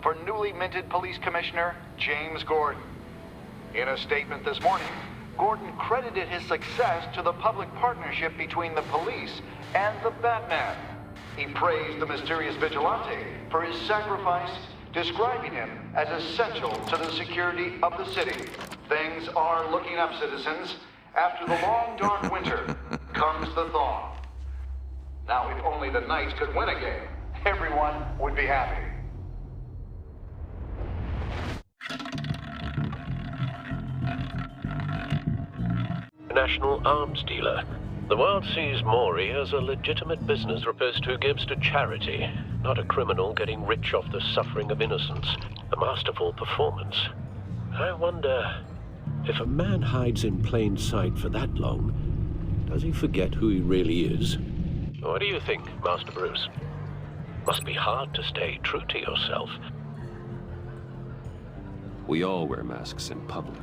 for newly minted Police Commissioner James Gordon. In a statement this morning, Gordon credited his success to the public partnership between the police and the Batman. He praised the mysterious vigilante for his sacrifice, describing him as essential to the security of the city. Things are looking up, citizens. After the long, dark winter comes the thaw. Now, if only the Knights could win a game, everyone would be happy. National arms dealer. The world sees Maury as a legitimate business therapist who gives to charity, not a criminal getting rich off the suffering of innocence. A masterful performance. I wonder, if a man hides in plain sight for that long, does he forget who he really is? What do you think, Master Bruce? Must be hard to stay true to yourself. We all wear masks in public.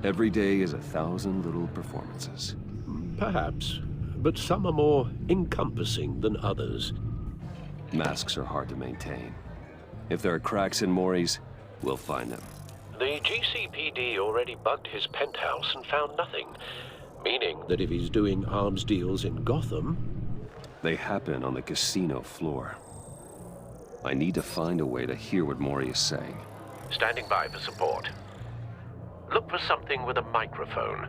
Every day is 1,000 little performances. Perhaps, but some are more encompassing than others. Masks are hard to maintain. If there are cracks in Maury's, we'll find them. The GCPD already bugged his penthouse and found nothing, meaning that if he's doing arms deals in Gotham... They happen on the casino floor. I need to find a way to hear what Maury is saying. Standing by for support. Look for something with a microphone.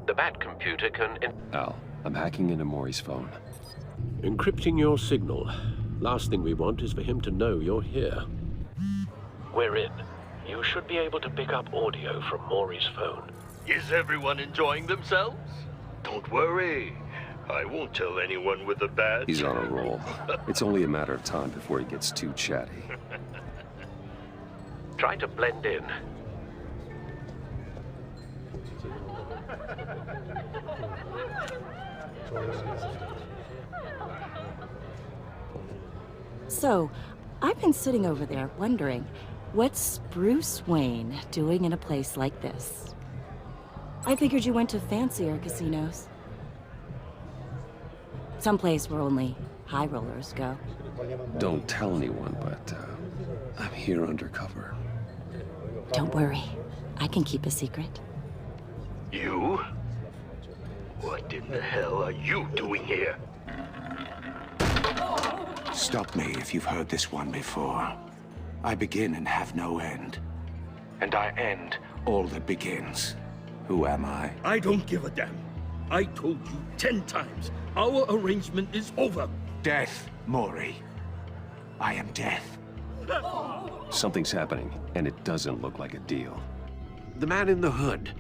The Bat computer can... Al, I'm hacking into Maury's phone. Encrypting your signal. Last thing we want is for him to know you're here. We're in. You should be able to pick up audio from Maury's phone. Is everyone enjoying themselves? Don't worry. I won't tell anyone with a bat. He's on a roll. It's only a matter of time before he gets too chatty. Try to blend in. So, I've been sitting over there wondering, what's Bruce Wayne doing in a place like this? I figured you went to fancier casinos. Someplace where only high rollers go. Don't tell anyone, but I'm here undercover. Don't worry. I can keep a secret. You? What in the hell are you doing here? Stop me if you've heard this one before. I begin and have no end. And I end all that begins. Who am I? I don't give a damn. I told you 10 times. Our arrangement is over. Death, Maury. I am death. Something's happening, and it doesn't look like a deal. The man in the hood.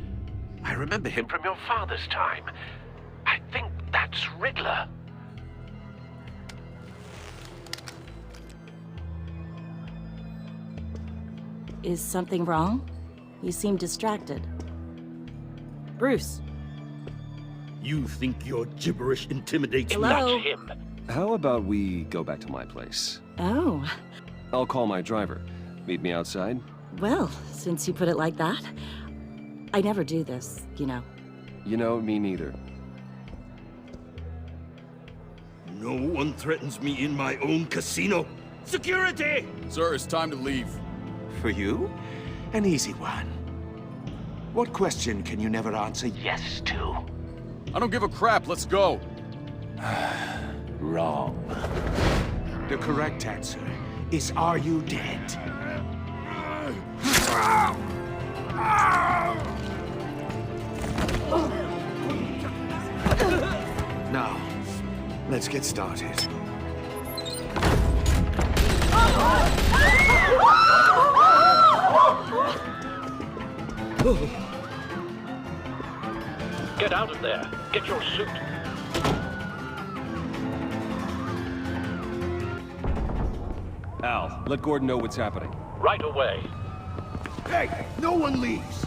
I remember him from your father's time. I think that's Riddler. Is something wrong? You seem distracted. Bruce. You think your gibberish intimidates me? Hello? Not him. How about we go back to my place? Oh, I'll call my driver. Meet me outside? well, since you put it like that. I never do this, you know. You know, me neither. No one threatens me in my own casino. Security! Sir, it's time to leave. For you? An easy one. What question can you never answer yes to? I don't give a crap, let's go. Wrong. The correct answer is, are you dead? Now, let's get started. Get out of there. Get your suit. Al, let Gordon know what's happening. Right away. Hey, no one leaves!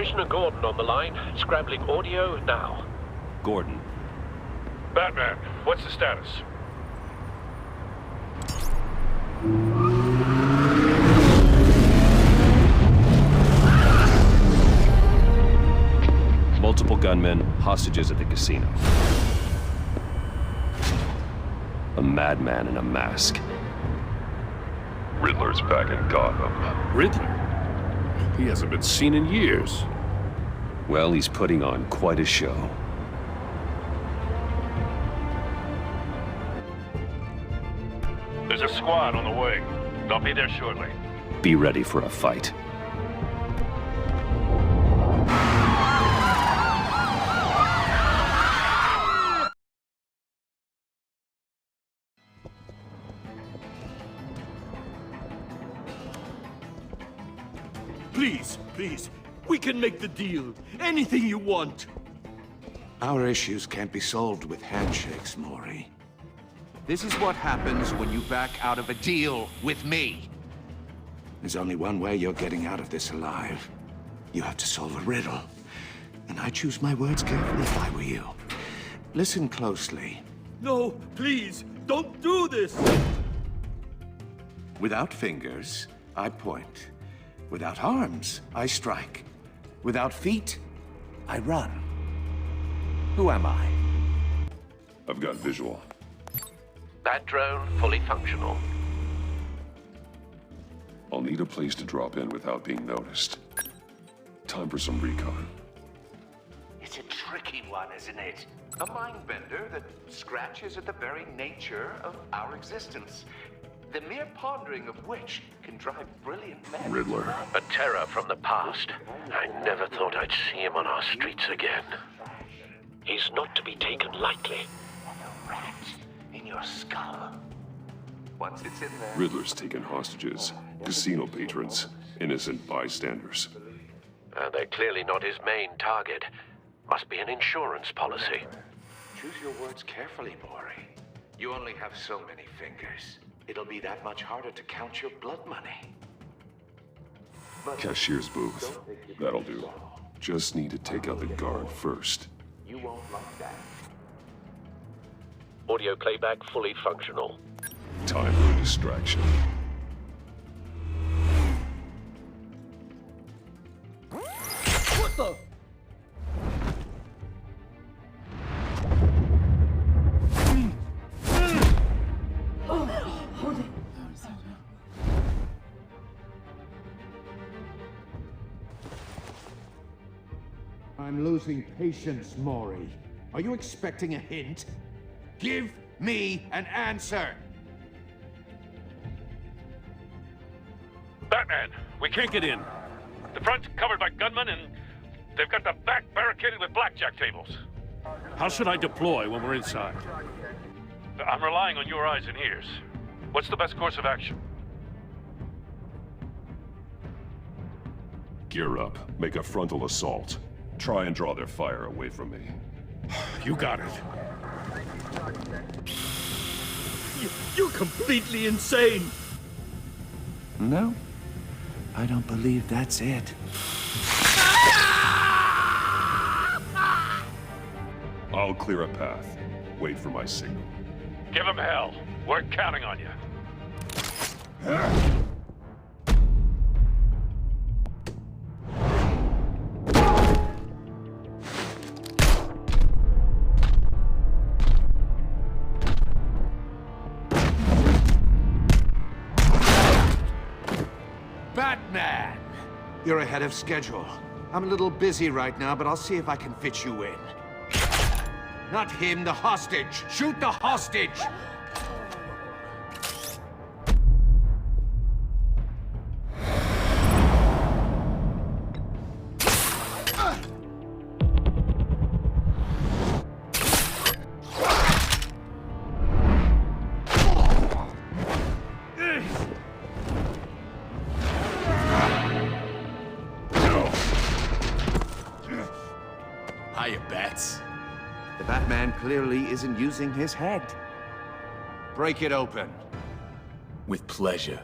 Commissioner Gordon on the line. Scrambling audio now. Gordon. Batman, what's the status? Multiple gunmen, hostages at the casino. A madman in a mask. Riddler's back in Gotham. Riddler? He hasn't been seen in years. Well, he's putting on quite a show. There's a squad on the way. They'll be there shortly. Be ready for a fight. Please, please, we can make the deal. Anything you want. Our issues can't be solved with handshakes, Mori. This is what happens when you back out of a deal with me. There's only one way you're getting out of this alive. You have to solve a riddle. And I choose my words carefully if I were you. Listen closely. No, please, don't do this. Without fingers, I point. Without arms, I strike. Without feet, I run. Who am I? I've got visual. Bat drone fully functional. I'll need a place to drop in without being noticed. Time for some recon. It's a tricky one, isn't it? A mind bender that scratches at the very nature of our existence. The mere pondering of which can drive brilliant men. Riddler. A terror from the past. I never thought I'd see him on our streets again. He's not to be taken lightly. A rat in your skull. Once it's in there... Riddler's taken hostages. Casino patrons. Innocent bystanders. They're clearly not his main target. Must be an insurance policy. Choose your words carefully, Mori. You only have so many fingers. It'll be that much harder to count your blood money. Cashier's booth. That'll do. Just need to take out the guard first. You won't like that. Audio playback fully functional. Time for a distraction. What the? I'm losing patience, Mori. Are you expecting a hint? Give me an answer! Batman, we can't get in. The front's covered by gunmen and they've got the back barricaded with blackjack tables. How should I deploy when we're inside? I'm relying on your eyes and ears. What's the best course of action? Gear up. Make a frontal assault. Try and draw their fire away from me. You got it. You're completely insane. No, I don't believe that's it. I'll clear a path. Wait for my signal. Give them hell. We're counting on you. Batman! You're ahead of schedule. I'm a little busy right now, but I'll see if I can fit you in. Not him, the hostage! Shoot the hostage! Hiya, Bats. The Batman clearly isn't using his head. Break it open. With pleasure.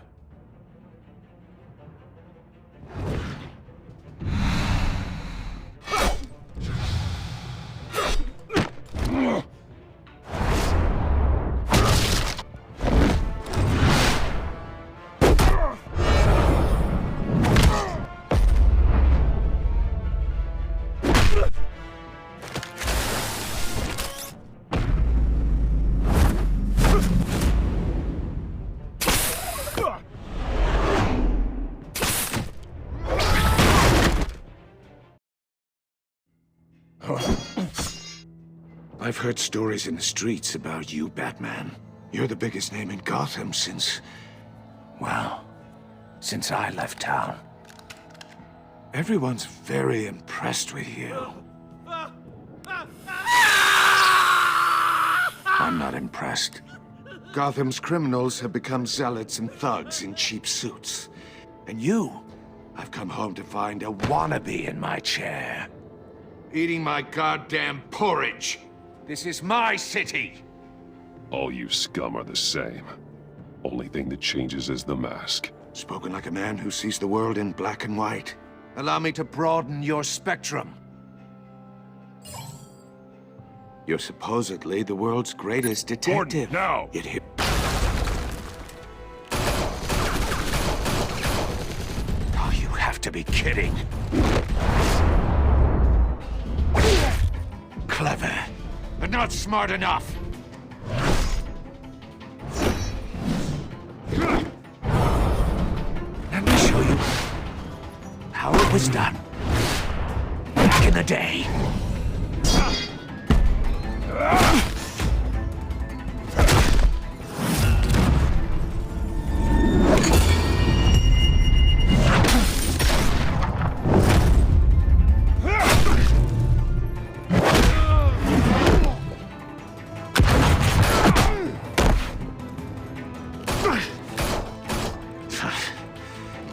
I've heard stories in the streets about you, Batman. You're the biggest name in Gotham since... well, since I left town. Everyone's very impressed with you. I'm not impressed. Gotham's criminals have become zealots and thugs in cheap suits. And you, I've come home to find a wannabe in my chair. Eating my goddamn porridge. This is my city. All you scum are the same. Only thing that changes is the mask. Spoken like a man who sees the world in black and white. Allow me to broaden your spectrum. You're supposedly the world's greatest detective. Gordon, now! Yet here... Oh, you have to be kidding. Clever, but not smart enough. Let me show you how it was done back in the day.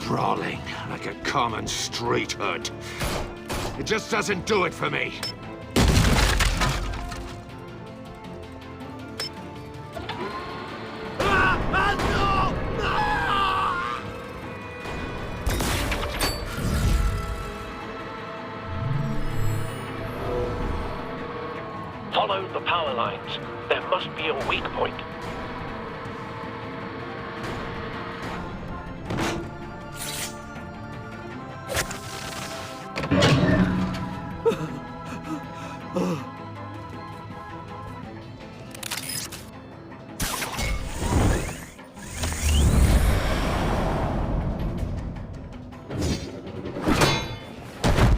Brawling like a common street hood. It just doesn't do it for me. Follow the power lines. There must be a weak point.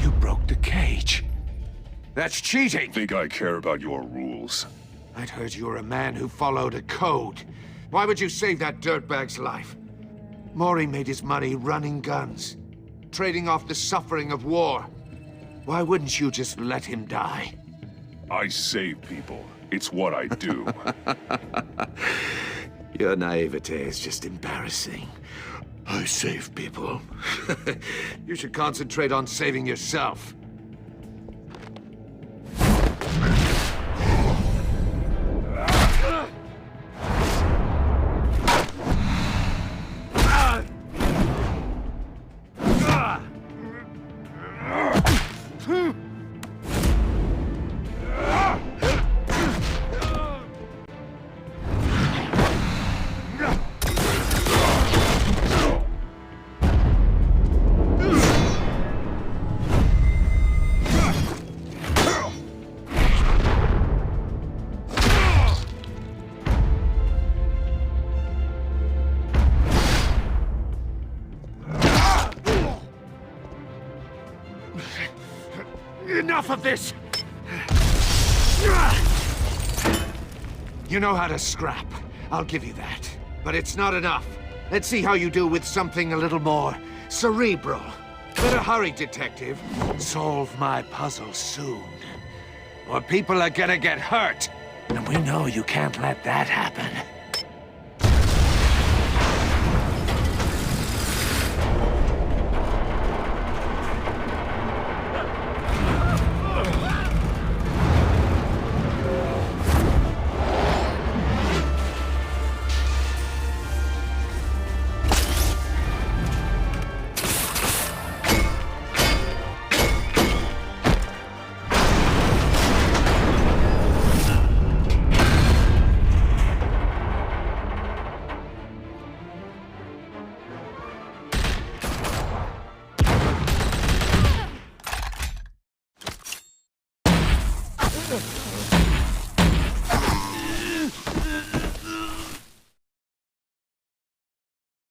You broke the cage. That's cheating! Think I care about your rules? I'd heard you were a man who followed a code. Why would you save that dirtbag's life? Mori made his money running guns, trading off the suffering of war. Why wouldn't you just let him die? I save people. It's what I do. Your naivete is just embarrassing. I save people. You should concentrate on saving yourself. Enough of this! You know how to scrap. I'll give you that. But it's not enough. Let's see how you do with something a little more cerebral. Better hurry, detective. Solve my puzzle soon. Or people are gonna get hurt. And we know you can't let that happen.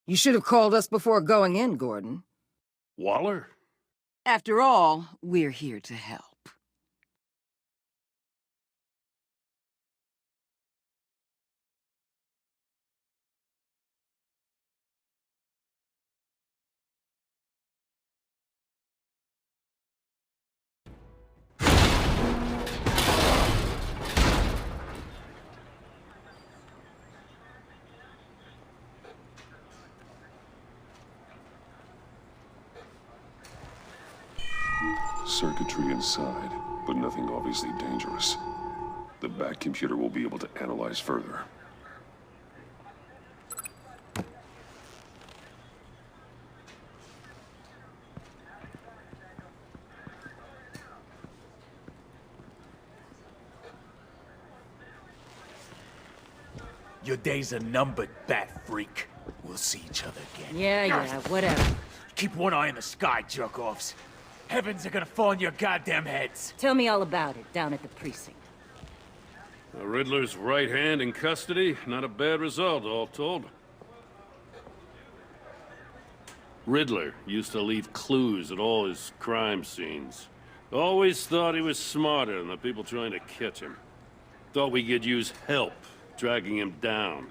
You should have called us before going in, Gordon. Waller? After all, we're here to help. Circuitry inside, but nothing obviously dangerous. The Bat computer will be able to analyze further. Your days are numbered, Bat Freak. We'll see each other again. Yeah, whatever. Keep one eye in the sky, jerk-offs. Heavens are gonna fall on your goddamn heads. Tell me all about it down at the precinct. Riddler's right hand in custody. Not a bad result, all told. Riddler used to leave clues at all his crime scenes. Always thought he was smarter than the people trying to catch him. Thought we could use help dragging him down.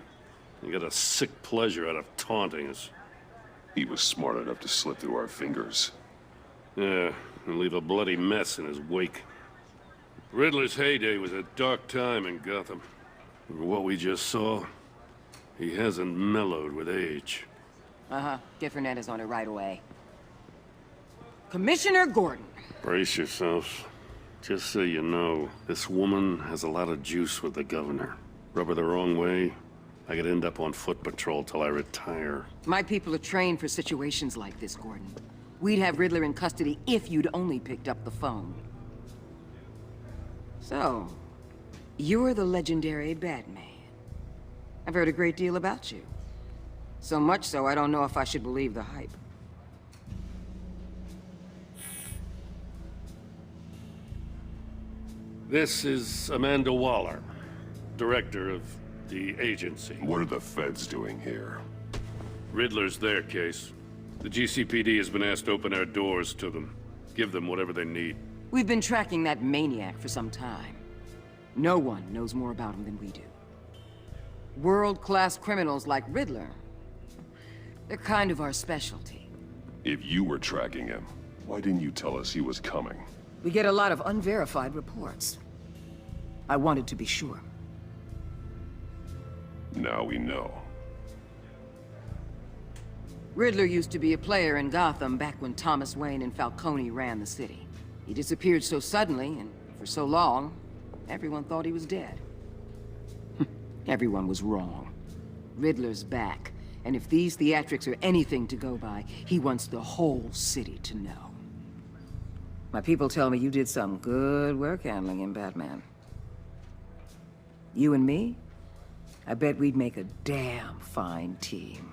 He got a sick pleasure out of taunting us. He was smart enough to slip through our fingers. Yeah, and leave a bloody mess in his wake. Riddler's heyday was a dark time in Gotham. For what we just saw, he hasn't mellowed with age. Uh-huh. Get Fernandez on it right away. Commissioner Gordon. Brace yourselves. Just so you know, this woman has a lot of juice with the governor. Rub her the wrong way, I could end up on foot patrol till I retire. My people are trained for situations like this, Gordon. We'd have Riddler in custody if you'd only picked up the phone. So, you're the legendary Batman. I've heard a great deal about you. So much so, I don't know if I should believe the hype. This is Amanda Waller, director of the agency. What are the feds doing here? Riddler's their case. The GCPD has been asked to open our doors to them. Give them whatever they need. We've been tracking that maniac for some time. No one knows more about him than we do. World-class criminals like Riddler. They're kind of our specialty. If you were tracking him, why didn't you tell us he was coming? We get a lot of unverified reports. I wanted to be sure. Now we know. Riddler used to be a player in Gotham back when Thomas Wayne and Falcone ran the city. He disappeared so suddenly and for so long, everyone thought he was dead. Everyone was wrong. Riddler's back, and if these theatrics are anything to go by, he wants the whole city to know. My people tell me you did some good work handling him, Batman. You and me? I bet we'd make a damn fine team.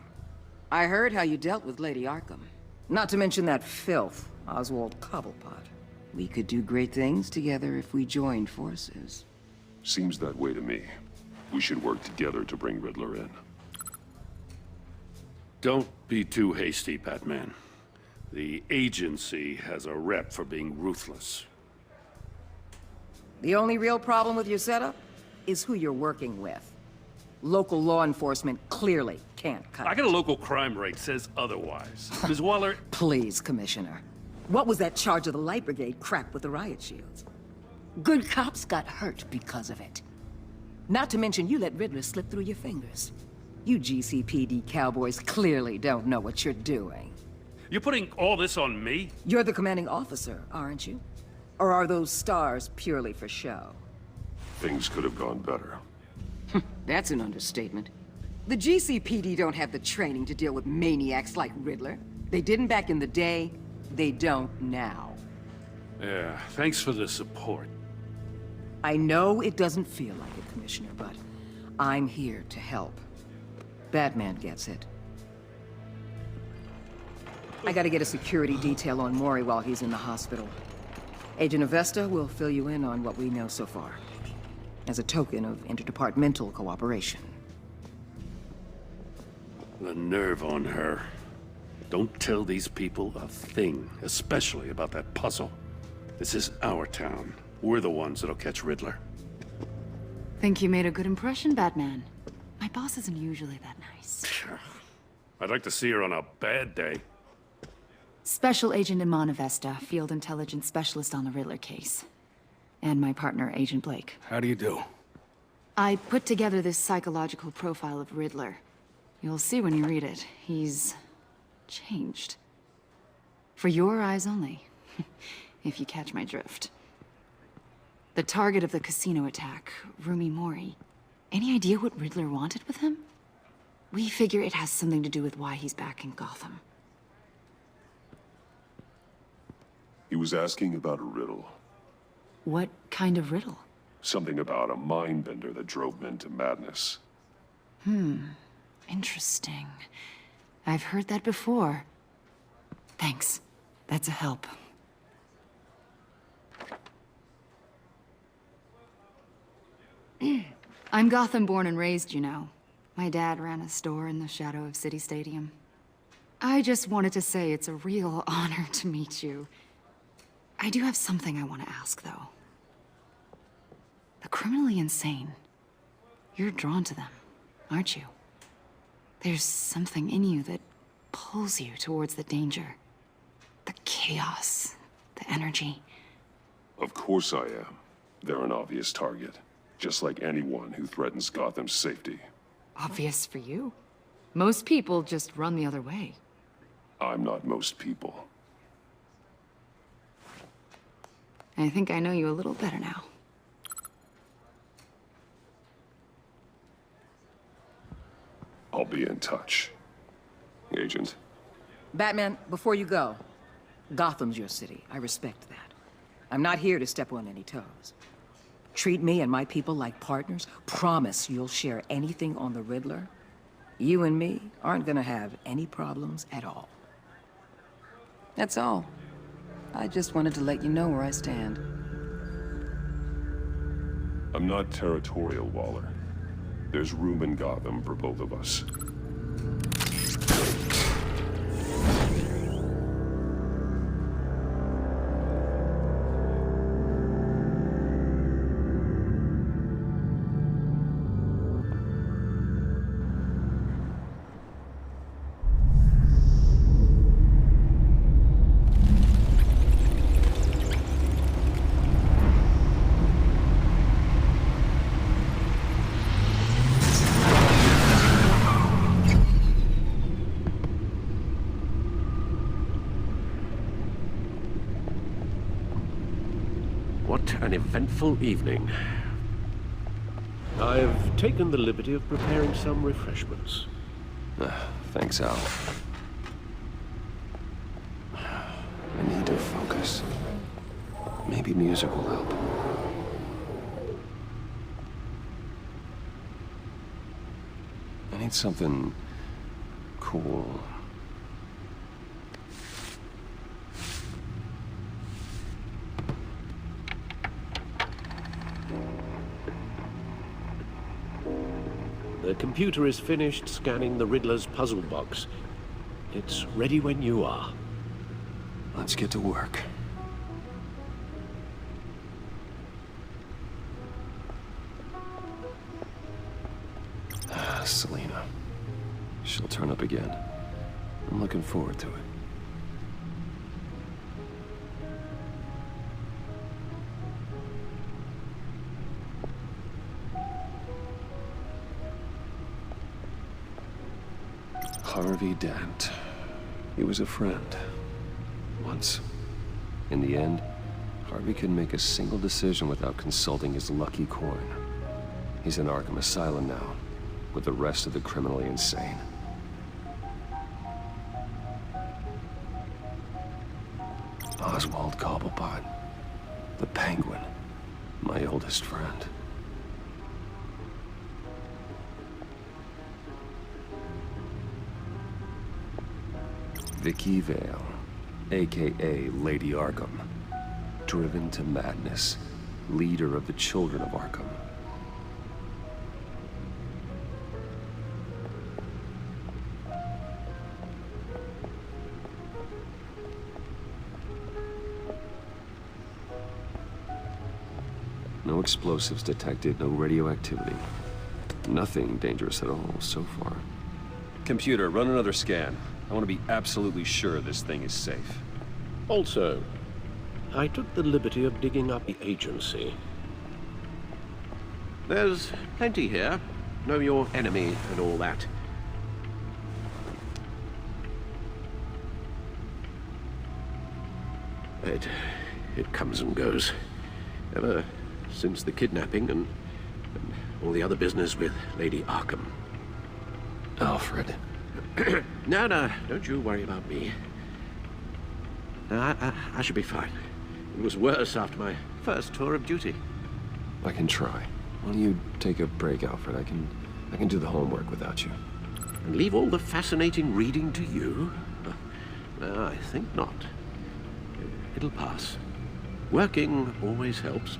I heard how you dealt with Lady Arkham. Not to mention that filth, Oswald Cobblepot. We could do great things together if we joined forces. Seems that way to me. We should work together to bring Riddler in. Don't be too hasty, Batman. The agency has a rep for being ruthless. The only real problem with your setup is who you're working with. Local law enforcement clearly can't cut I got a local crime rate says otherwise. Ms. Waller... Please, Commissioner. What was that charge of the Light Brigade crap with the riot shields? Good cops got hurt because of it. Not to mention you let Riddler slip through your fingers. You GCPD cowboys clearly don't know what you're doing. You're putting all this on me? You're the commanding officer, aren't you? Or are those stars purely for show? Things could have gone better. That's an understatement. The GCPD don't have the training to deal with maniacs like Riddler. They didn't back in the day, they don't now. Yeah, thanks for the support. I know it doesn't feel like it, Commissioner, but I'm here to help. Batman gets it. I gotta get a security detail on Mori while he's in the hospital. Agent Avesta will fill you in on what we know so far, as a token of interdepartmental cooperation. The nerve on her. Don't tell these people a thing, especially about that puzzle. This is our town. We're the ones that'll catch Riddler. Think you made a good impression, Batman. My boss isn't usually that nice. I'd like to see her on a bad day. Special Agent Iman Avesta, Field Intelligence Specialist on the Riddler case. And my partner, Agent Blake. How do you do? I put together this psychological profile of Riddler. You'll see when you read it. He's changed. For your eyes only. if you catch my drift. The target of the casino attack, Rumi Mori. Any idea what Riddler wanted with him? We figure it has something to do with why he's back in Gotham. He was asking about a riddle. What kind of riddle? Something about a mind bender that drove men to madness. Interesting. I've heard that before. Thanks. That's a help. I'm Gotham born and raised, you know. My dad ran a store in the shadow of City Stadium. I just wanted to say it's a real honor to meet you. I do have something I want to ask, though. The criminally insane. You're drawn to them, aren't you? There's something in you that pulls you towards the danger. The chaos, the energy. Of course I am. They're an obvious target. Just like anyone who threatens Gotham's safety. Obvious for you. Most people just run the other way. I'm not most people. I think I know you a little better now. I'll be in touch. Agent. Batman, before you go, Gotham's your city. I respect that. I'm not here to step on any toes. Treat me and my people like partners. Promise you'll share anything on the Riddler. You and me aren't gonna have any problems at all. That's all. I just wanted to let you know where I stand. I'm not territorial, Waller. There's room in Gotham for both of us. What an eventful evening. I've taken the liberty of preparing some refreshments. Thanks, Al. I need to focus. Maybe music will help. I need something cool. The computer is finished scanning the Riddler's puzzle box. It's ready when you are. Let's get to work. Selina. She'll turn up again. I'm looking forward to it. Harvey Dent. He was a friend. Once. In the end, Harvey couldn't make a single decision without consulting his lucky coin. He's in Arkham Asylum now, with the rest of the criminally insane. Oswald Cobblepot. The Penguin. My oldest friend. Vicky Vale, a.k.a. Lady Arkham. Driven to madness. Leader of the Children of Arkham. No explosives detected, no radioactivity. Nothing dangerous at all so far. Computer, run another scan. I want to be absolutely sure this thing is safe. Also, I took the liberty of digging up the agency. There's plenty here. Know your enemy and all that. it comes and goes. Ever since the kidnapping and all the other business with Lady Arkham. Alfred. No, don't you worry about me. No, I should be fine. It was worse after my first tour of duty. I can try. Why don't you take a break, Alfred? I can do the homework without you. And leave all the fascinating reading to you? No, I think not. It'll pass. Working always helps.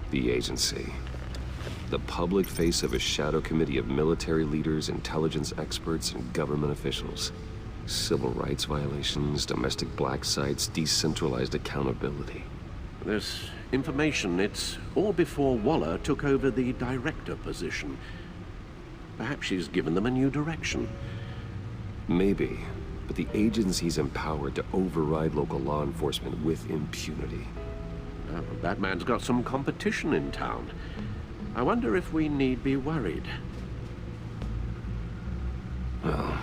The agency. The public face of a shadow committee of military leaders, intelligence experts, and government officials. Civil rights violations, domestic black sites, decentralized accountability. This information, it's all before Waller took over the director position. Perhaps she's given them a new direction. Maybe, but the agency's empowered to override local law enforcement with impunity. Well, Batman's got some competition in town. I wonder if we need be worried. Well,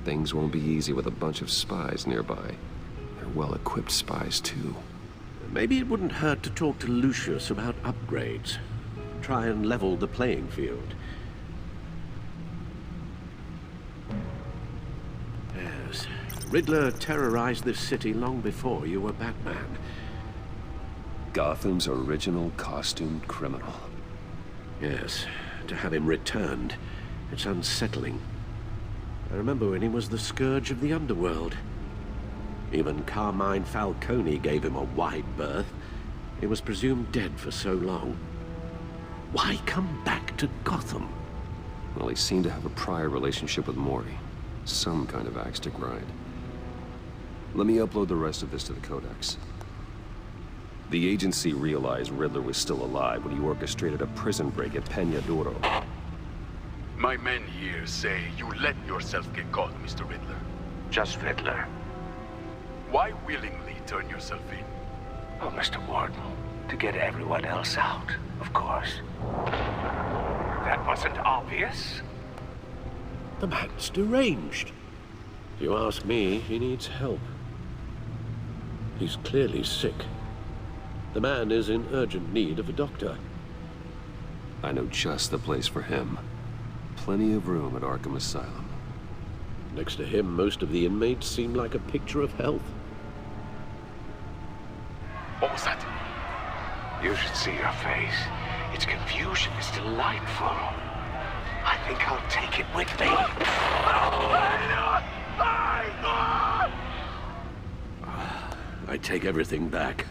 things won't be easy with a bunch of spies nearby. They're well-equipped spies, too. Maybe it wouldn't hurt to talk to Lucius about upgrades. Try and level the playing field. Yes, Riddler terrorized this city long before you were Batman. Gotham's original costumed criminal. Yes, to have him returned, it's unsettling. I remember when he was the scourge of the underworld. Even Carmine Falcone gave him a wide berth. He was presumed dead for so long. Why come back to Gotham? Well, he seemed to have a prior relationship with Mori. Some kind of axe to grind. Let me upload the rest of this to the Codex. The agency realized Riddler was still alive when he orchestrated a prison break at Peña Duro. My men here say you let yourself get caught, Mr. Riddler. Just Riddler. Why willingly turn yourself in? Oh, Mr. Warden, to get everyone else out, of course. That wasn't obvious. The man's deranged. If you ask me, he needs help. He's clearly sick. The man is in urgent need of a doctor. I know just the place for him. Plenty of room at Arkham Asylum. Next to him, most of the inmates seem like a picture of health. What was that? You should see your face. Its confusion is delightful. I think I'll take it with me. I take everything back.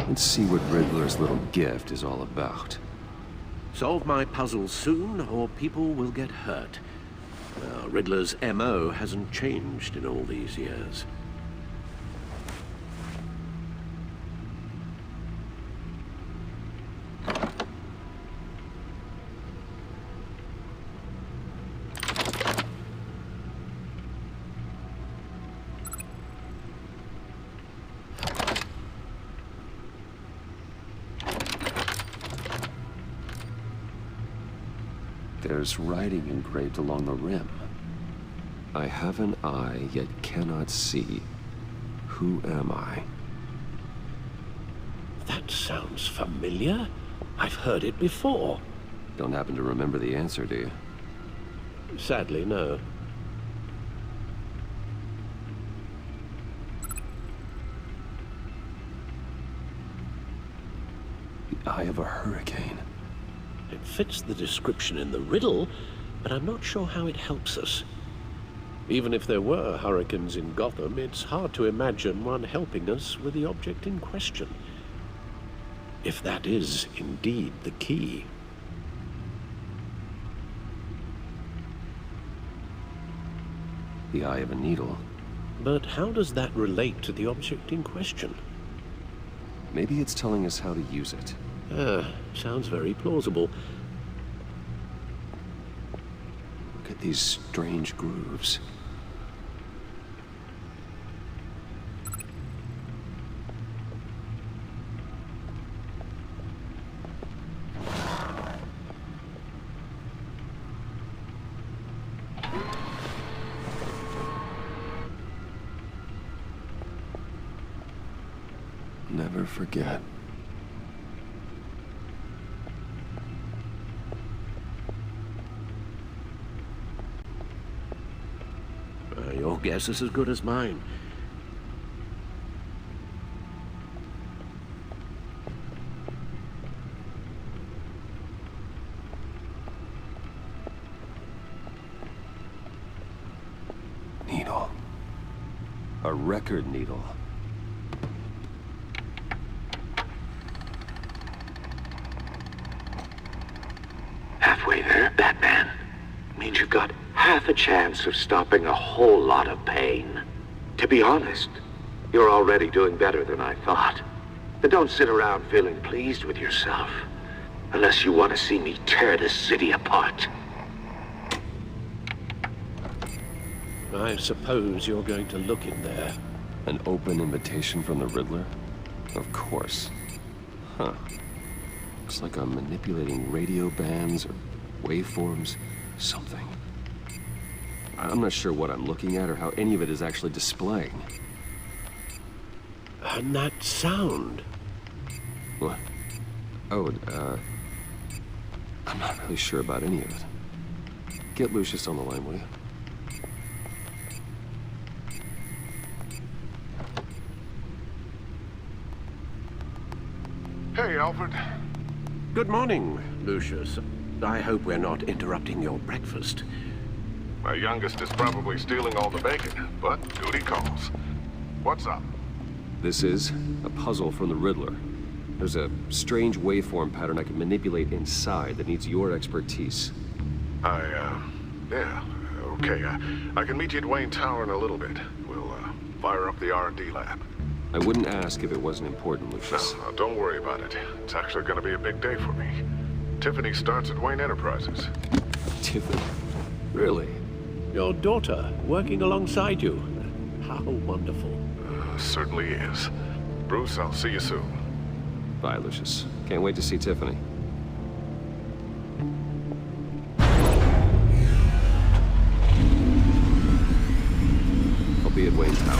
Let's see what Riddler's little gift is all about. Solve my puzzles soon, or people will get hurt. Well, Riddler's MO hasn't changed in all these years. There's writing engraved along the rim. I have an eye, yet cannot see. Who am I? That sounds familiar. I've heard it before. Don't happen to remember the answer, do you? Sadly, no. The eye of a hurricane. It fits the description in the riddle, but I'm not sure how it helps us. Even if there were hurricanes in Gotham, it's hard to imagine one helping us with the object in question. If that is indeed the key. The eye of a needle. But how does that relate to the object in question? Maybe it's telling us how to use it. Sounds very plausible. Look at these strange grooves. Never forget. Your guess is as good as mine. Needle. A record needle. Halfway there, Batman. Means you've got half a chance of stopping a whole lot of pain. To be honest, you're already doing better than I thought. But don't sit around feeling pleased with yourself. Unless you want to see me tear this city apart. I suppose you're going to look in there. An open invitation from the Riddler? Of course. Huh. Looks like I'm manipulating radio bands or waveforms. Something. I'm not sure what I'm looking at or how any of it is actually displaying. And that sound. What? Oh, I'm not really sure about any of it. Get Lucius on the line, will you? Hey, Alfred. Good morning, Lucius. I hope we're not interrupting your breakfast. My youngest is probably stealing all the bacon, but duty calls. What's up? This is a puzzle from the Riddler. There's a strange waveform pattern I can manipulate inside that needs your expertise. Yeah, okay. I can meet you at Wayne Tower in a little bit. We'll, fire up the R&D lab. I wouldn't ask if it wasn't important, Lucius. No, don't worry about it. It's actually gonna be a big day for me. Tiffany starts at Wayne Enterprises. Tiffany? Really? Your daughter, working alongside you. How wonderful. Certainly is. Bruce, I'll see you soon. Bye, Lucius. Can't wait to see Tiffany. I'll be at Wayne Tower.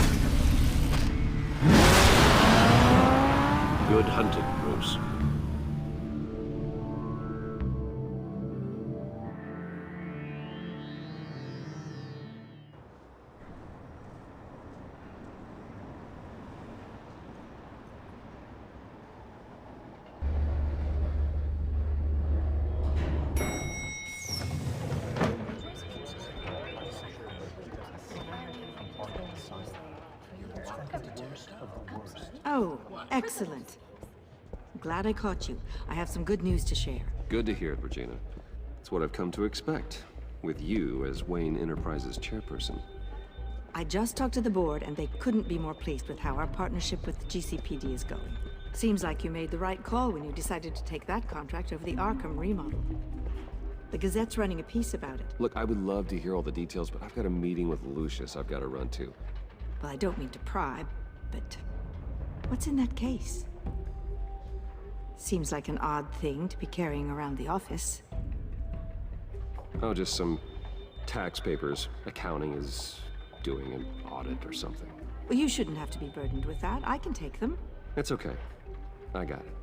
Good hunting, Bruce. Oh, excellent. Glad I caught you. I have some good news to share. Good to hear it, Regina. It's what I've come to expect, with you as Wayne Enterprises chairperson. I just talked to the board, and they couldn't be more pleased with how our partnership with the GCPD is going. Seems like you made the right call when you decided to take that contract over the Arkham remodel. The Gazette's running a piece about it. Look, I would love to hear all the details, but I've got a meeting with Lucius I've got to run to. Well, I don't mean to pry, but what's in that case? Seems like an odd thing to be carrying around the office. Oh, just some tax papers. Accounting is doing an audit or something. Well, you shouldn't have to be burdened with that. I can take them. It's okay. I got it.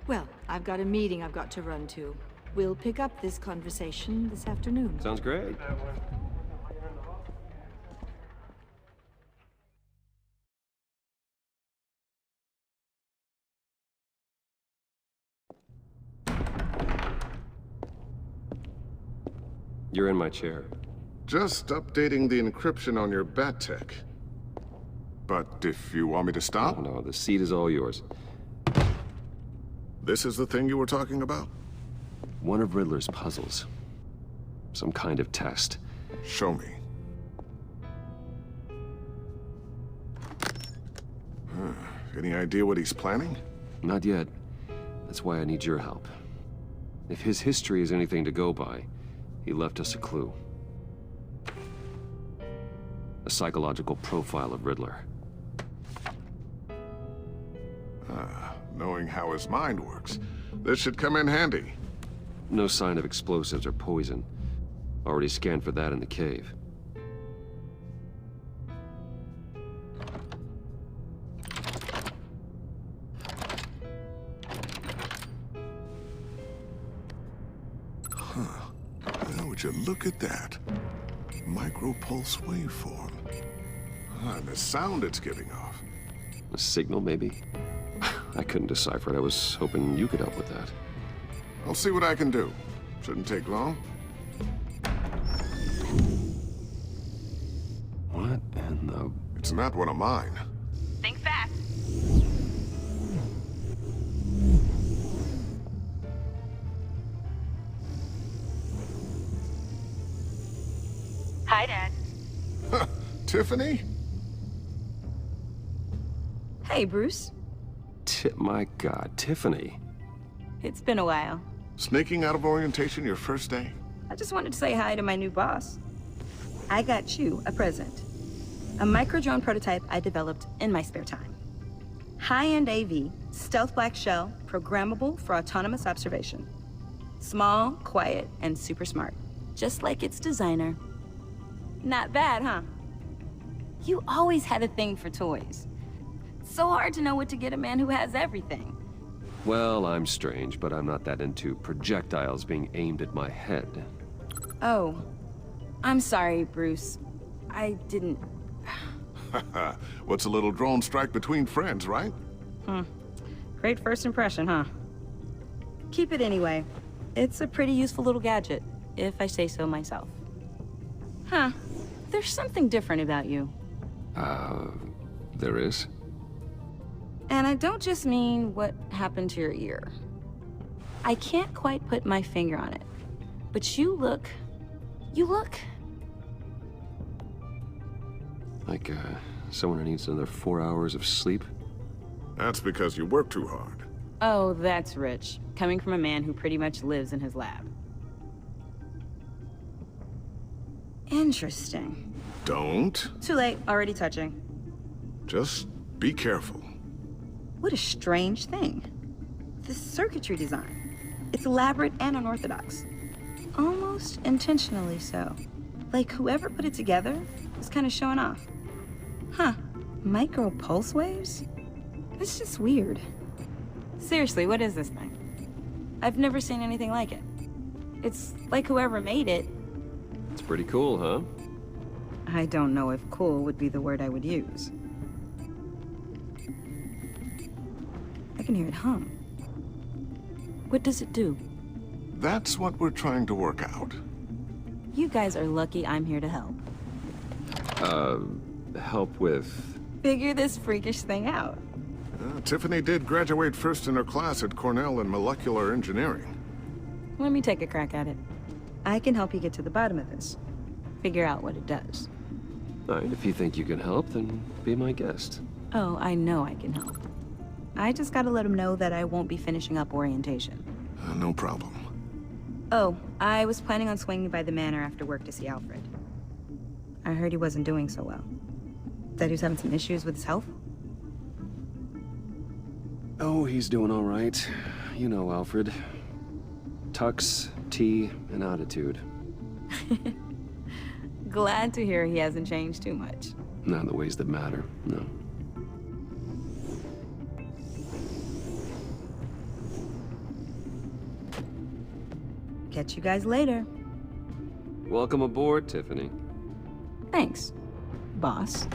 Well, I've got a meeting I've got to run to. We'll pick up this conversation this afternoon. Sounds great. You're in my chair. Just updating the encryption on your Bat-Tech. But if you want me to stop? No, the seat is all yours. This is the thing you were talking about? One of Riddler's puzzles. Some kind of test. Show me. Any idea what he's planning? Not yet. That's why I need your help. If his history is anything to go by, he left us a clue. A psychological profile of Riddler. Knowing how his mind works, this should come in handy. No sign of explosives or poison. Already scanned for that in the cave. Now, would you look at that? Micropulse waveform. And the sound it's giving off. A signal, maybe? I couldn't decipher it. I was hoping you could help with that. I'll see what I can do. Shouldn't take long. What in the... It's not one of mine. Think fast. Hi, Dad. Tiffany? Hey, Bruce. My God, Tiffany. It's been a while. Sneaking out of orientation your first day? I just wanted to say hi to my new boss. I got you a present. A micro-drone prototype I developed in my spare time. High-end AV, stealth black shell, programmable for autonomous observation. Small, quiet, and super smart. Just like its designer. Not bad, huh? You always had a thing for toys. So hard to know what to get a man who has everything. Well, I'm strange, but I'm not that into projectiles being aimed at my head. Oh. I'm sorry, Bruce. I didn't... What's a little drone strike between friends, right? Great first impression, huh? Keep it anyway. It's a pretty useful little gadget, if I say so myself. Huh. There's something different about you. There is? And I don't just mean what happened to your ear. I can't quite put my finger on it. But you look... Like, someone who needs another 4 hours of sleep? That's because you work too hard. Oh, that's rich. Coming from a man who pretty much lives in his lab. Interesting. Don't. Too late. Already touching. Just be careful. What a strange thing. This circuitry design. It's elaborate and unorthodox. Almost intentionally so. Like whoever put it together was kind of showing off. Huh. Micro pulse waves? That's just weird. Seriously, what is this thing? I've never seen anything like it. It's like whoever made it... It's pretty cool, huh? I don't know if cool would be the word I would use. I can hear it hum. What does it do? That's what we're trying to work out. You guys are lucky I'm here to help. Help with... Figure this freakish thing out. Tiffany did graduate first in her class at Cornell in molecular engineering. Let me take a crack at it. I can help you get to the bottom of this. Figure out what it does. All right, if you think you can help, then be my guest. Oh, I know I can help. I just gotta let him know that I won't be finishing up orientation. No problem. Oh, I was planning on swinging by the manor after work to see Alfred. I heard he wasn't doing so well. That he was having some issues with his health? Oh, he's doing all right. You know Alfred. Tux, tea, and attitude. Glad to hear he hasn't changed too much. Not in the ways that matter, no. Catch you guys later. Welcome aboard, Tiffany. Thanks, boss.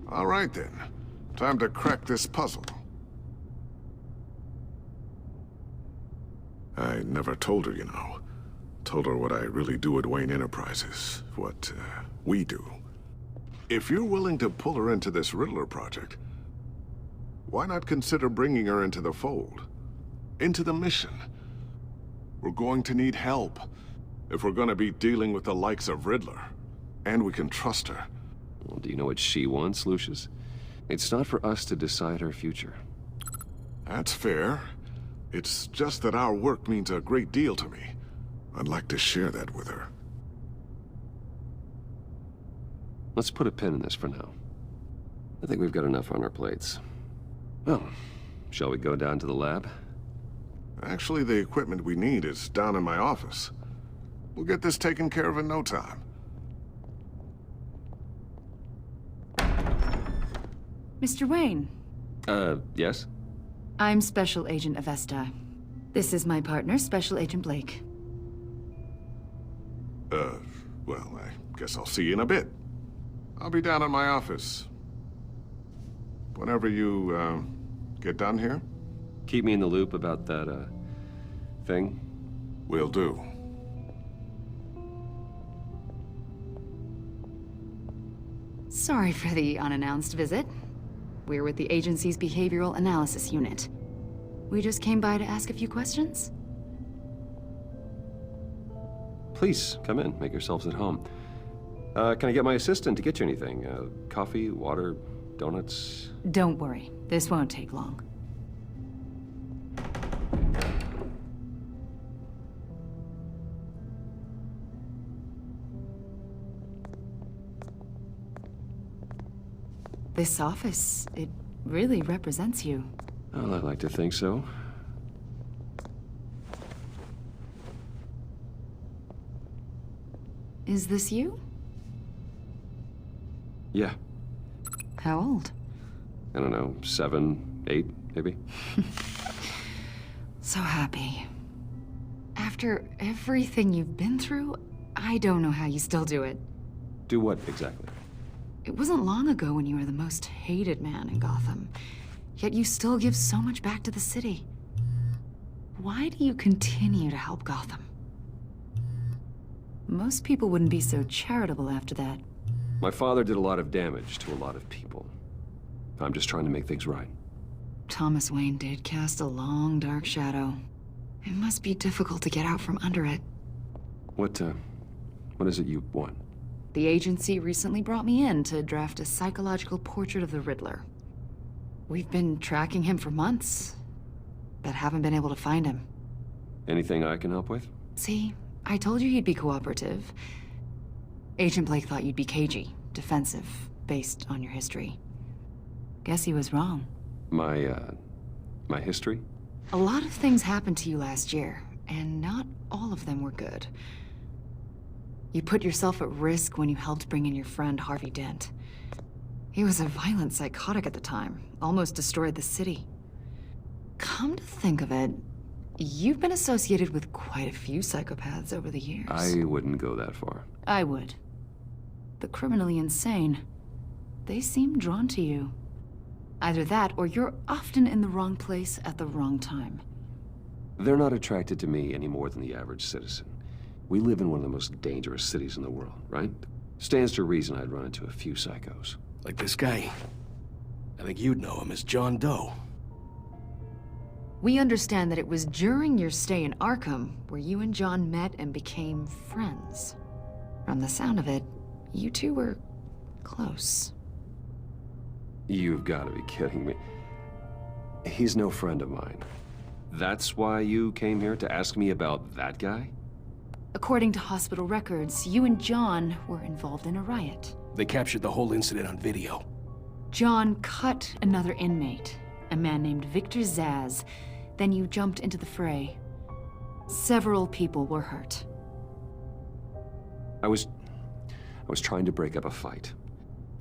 All right, then. Time to crack this puzzle. I never told her, you know. Told her what I really do at Wayne Enterprises. What, we do. If you're willing to pull her into this Riddler project, Why not consider bringing her into the fold? Into the mission? We're going to need help if we're going to be dealing with the likes of Riddler. And we can trust her. Well, do you know what she wants, Lucius? It's not for us to decide her future. That's fair. It's just that our work means a great deal to me. I'd like to share that with her. Let's put a pin in this for now. I think we've got enough on our plates. Well, shall we go down to the lab? Actually, the equipment we need is down in my office. We'll get this taken care of in no time. Mr. Wayne. Yes? I'm Special Agent Avesta. This is my partner, Special Agent Blake. Well, I guess I'll see you in a bit. I'll be down in my office. Whenever you, get done here? Keep me in the loop about that, thing. Will do. Sorry for the unannounced visit. We're with the agency's Behavioral Analysis Unit. We just came by to ask a few questions. Please, come in. Make yourselves at home. Can I get my assistant to get you anything? Coffee, water, donuts? Don't worry. This won't take long. This office, it really represents you. Well, I'd like to think so. Is this you? Yeah. How old? I don't know, 7, 8, maybe? So happy. After everything you've been through, I don't know how you still do it. Do what, exactly? It wasn't long ago when you were the most hated man in Gotham, yet you still give so much back to the city. Why do you continue to help Gotham? Most people wouldn't be so charitable after that. My father did a lot of damage to a lot of people. I'm just trying to make things right. Thomas Wayne did cast a long, dark shadow. It must be difficult to get out from under it. What is it you want? The agency recently brought me in to draft a psychological portrait of the Riddler. We've been tracking him for months, but haven't been able to find him. Anything I can help with? See, I told you he'd be cooperative. Agent Blake thought you'd be cagey, defensive, based on your history. Guess he was wrong. My history? A lot of things happened to you last year, and not all of them were good. You put yourself at risk when you helped bring in your friend Harvey Dent. He was a violent psychotic at the time, almost destroyed the city. Come to think of it, you've been associated with quite a few psychopaths over the years. I wouldn't go that far. I would. The criminally insane, they seem drawn to you. Either that, or you're often in the wrong place at the wrong time. They're not attracted to me any more than the average citizen. We live in one of the most dangerous cities in the world, right? Stands to reason I'd run into a few psychos. Like this guy. I think you'd know him as John Doe. We understand that it was during your stay in Arkham where you and John met and became friends. From the sound of it, you two were close. You've got to be kidding me. He's no friend of mine. That's why you came here to ask me about that guy? According to hospital records, you and John were involved in a riot. They captured the whole incident on video. John cut another inmate, a man named Victor Zsasz. Then you jumped into the fray. Several people were hurt. I was trying to break up a fight.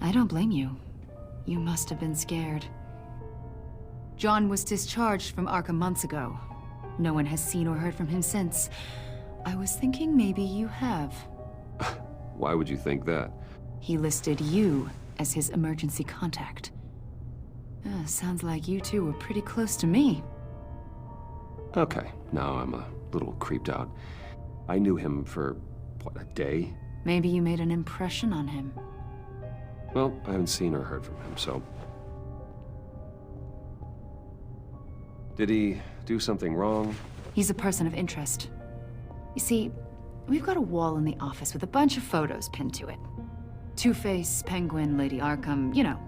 I don't blame you. You must have been scared. John was discharged from Arkham months ago. No one has seen or heard from him since. I was thinking maybe you have. Why would you think that? He listed you as his emergency contact. Sounds like you two were pretty close to me. Okay, now I'm a little creeped out. I knew him for, what, a day? Maybe you made an impression on him. Well, I haven't seen or heard from him, so... Did he do something wrong? He's a person of interest. You see, we've got a wall in the office with a bunch of photos pinned to it. Two-Face, Penguin, Lady Arkham, you know,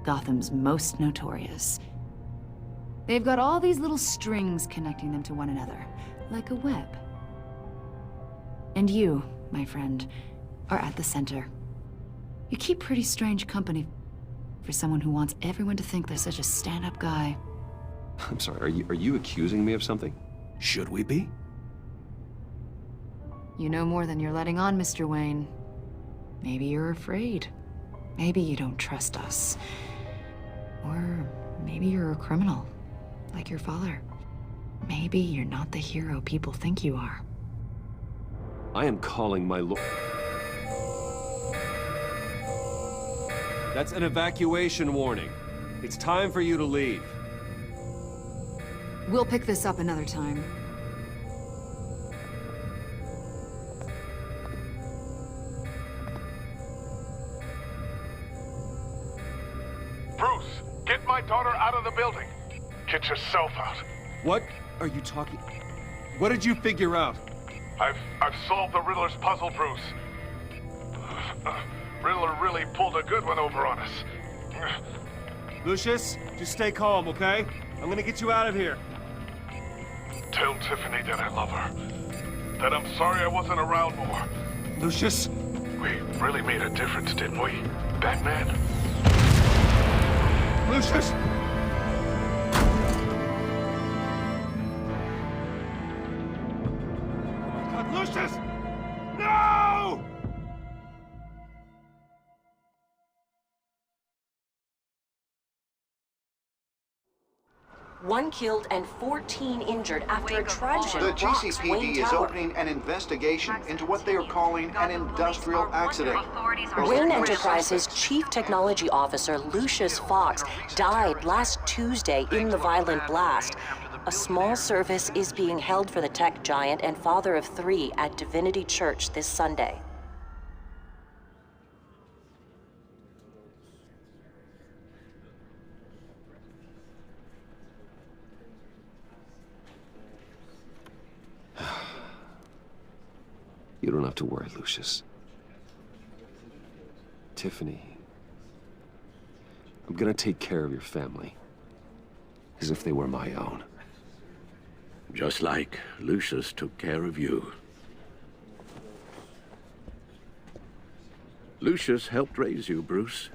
Gotham's most notorious. They've got all these little strings connecting them to one another, like a web. And you, my friend, are at the center. You keep pretty strange company for someone who wants everyone to think they're such a stand-up guy. I'm sorry, are you accusing me of something? Should we be? You know more than you're letting on, Mr. Wayne. Maybe you're afraid. Maybe you don't trust us. Or maybe you're a criminal, like your father. Maybe you're not the hero people think you are. I am calling my lord. That's an evacuation warning. It's time for you to leave. We'll pick this up another time. Bruce, get my daughter out of the building. Get yourself out. What are you talking? What did you figure out? I've solved the Riddler's puzzle, Bruce. Riddler really pulled a good one over on us. Lucius, just stay calm, okay? I'm gonna get you out of here. Tell Tiffany that I love her. That I'm sorry I wasn't around more. Lucius? We really made a difference, didn't we, Batman? Lucius! God, Lucius! No! One killed and 14 injured after a tragedy. The GCPD is opening an investigation into what they are calling an industrial accident. Wayne Enterprises' Chief Technology Officer Lucius Fox died last Tuesday in the violent blast. A small service is being held for the tech giant and father of 3 at Divinity Church this Sunday. You don't have to worry, Lucius. Tiffany, I'm gonna take care of your family. As if they were my own. Just like Lucius took care of you. Lucius helped raise you, Bruce.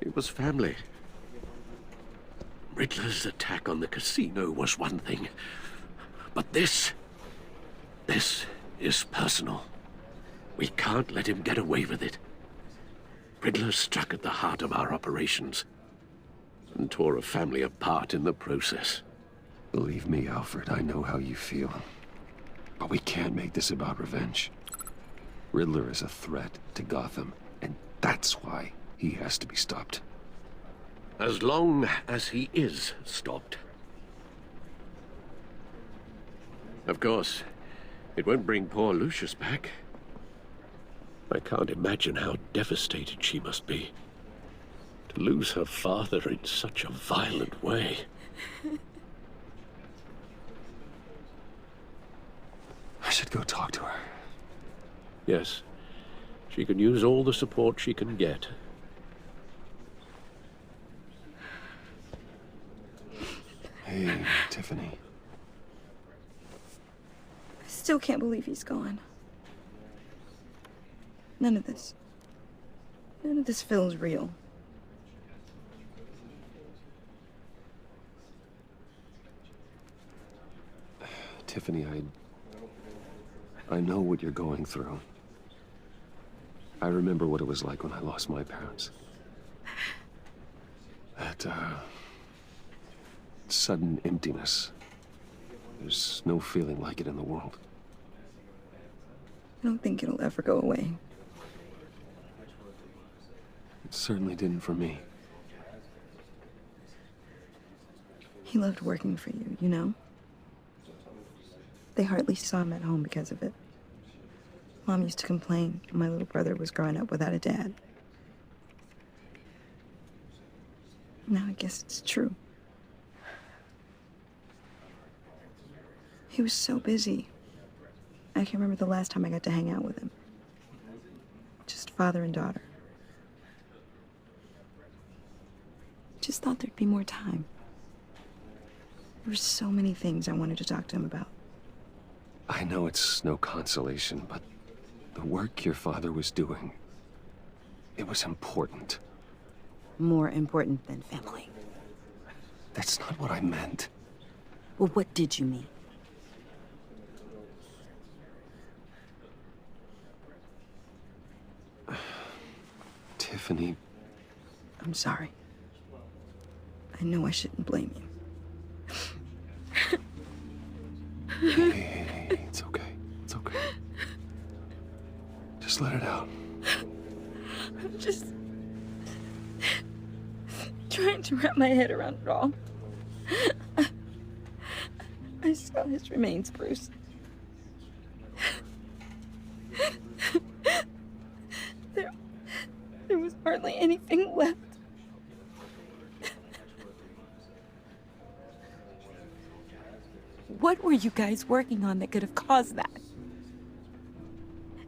It was family. Riddler's attack on the casino was one thing. But this is personal. We can't let him get away with it. Riddler struck at the heart of our operations and tore a family apart in the process. Believe me, Alfred, I know how you feel. But we can't make this about revenge. Riddler is a threat to Gotham, and that's why he has to be stopped. As long as he is stopped. Of course, it won't bring poor Lucius back. I can't imagine how devastated she must be. To lose her father in such a violent way. I should go talk to her. Yes, she can use all the support she can get. Hey, Tiffany. I still can't believe he's gone. None of this feels real. Tiffany, I know what you're going through. I remember what it was like when I lost my parents. That, sudden emptiness. There's no feeling like it in the world. I don't think it'll ever go away. It certainly didn't for me. He loved working for you, you know? They hardly saw him at home because of it. Mom used to complain my little brother was growing up without a dad. Now I guess it's true. He was so busy. I can't remember the last time I got to hang out with him. Just father and daughter. Just thought there'd be more time. There were so many things I wanted to talk to him about. I know it's no consolation, but the work your father was doing, it was important. More important than family. That's not what I meant. Well, what did you mean? Tiffany. I'm sorry. I know I shouldn't blame you. Hey, it's okay. It's okay. Just let it out. I'm just trying to wrap my head around it all. I saw his remains, Bruce. There was hardly anything left. What were you guys working on that could have caused that?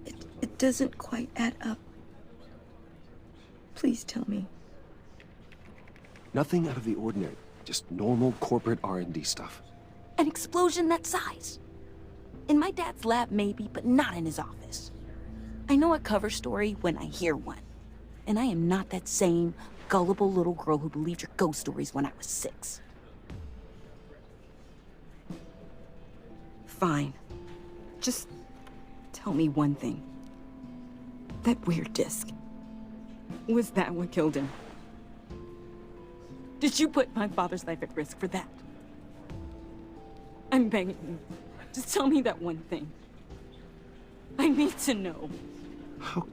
It doesn't quite add up. Please tell me. Nothing out of the ordinary. Just normal corporate R&D stuff. An explosion that size? In my dad's lab, maybe, but not in his office. I know a cover story when I hear one. And I am not that same gullible little girl who believed your ghost stories when I was 6. Fine. Just tell me one thing. That weird disc. Was that what killed him? Did you put my father's life at risk for that? I'm begging you. Just tell me that one thing. I need to know. How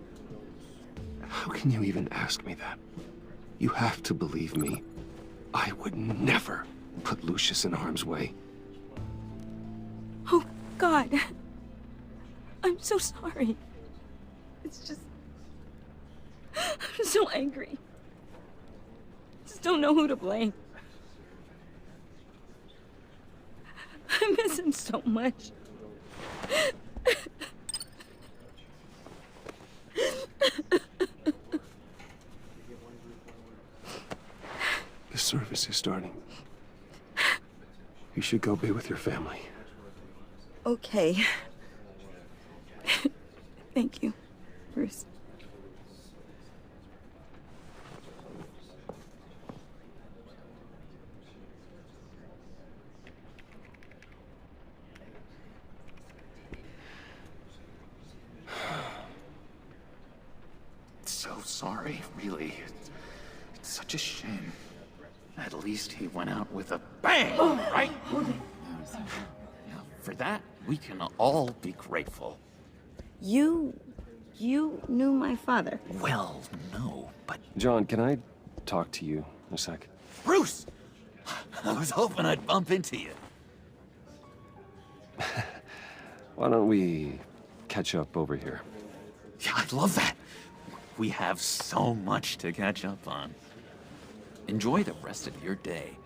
can you even ask me that? You have to believe me. I would never put Lucius in harm's way. Oh, God. I'm so sorry. It's just... I'm so angry. Just don't know who to blame. I miss him so much. The service is starting. You should go be with your family. Okay. Thank you, Bruce. So sorry, really. It's such a shame. At least he went out with a bang, right? Now, for that, we can all be grateful. You knew my father. Well, no, but... John, can I talk to you a sec? Bruce! I was hoping I'd bump into you. Why don't we catch up over here? Yeah, I'd love that. We have so much to catch up on. Enjoy the rest of your day.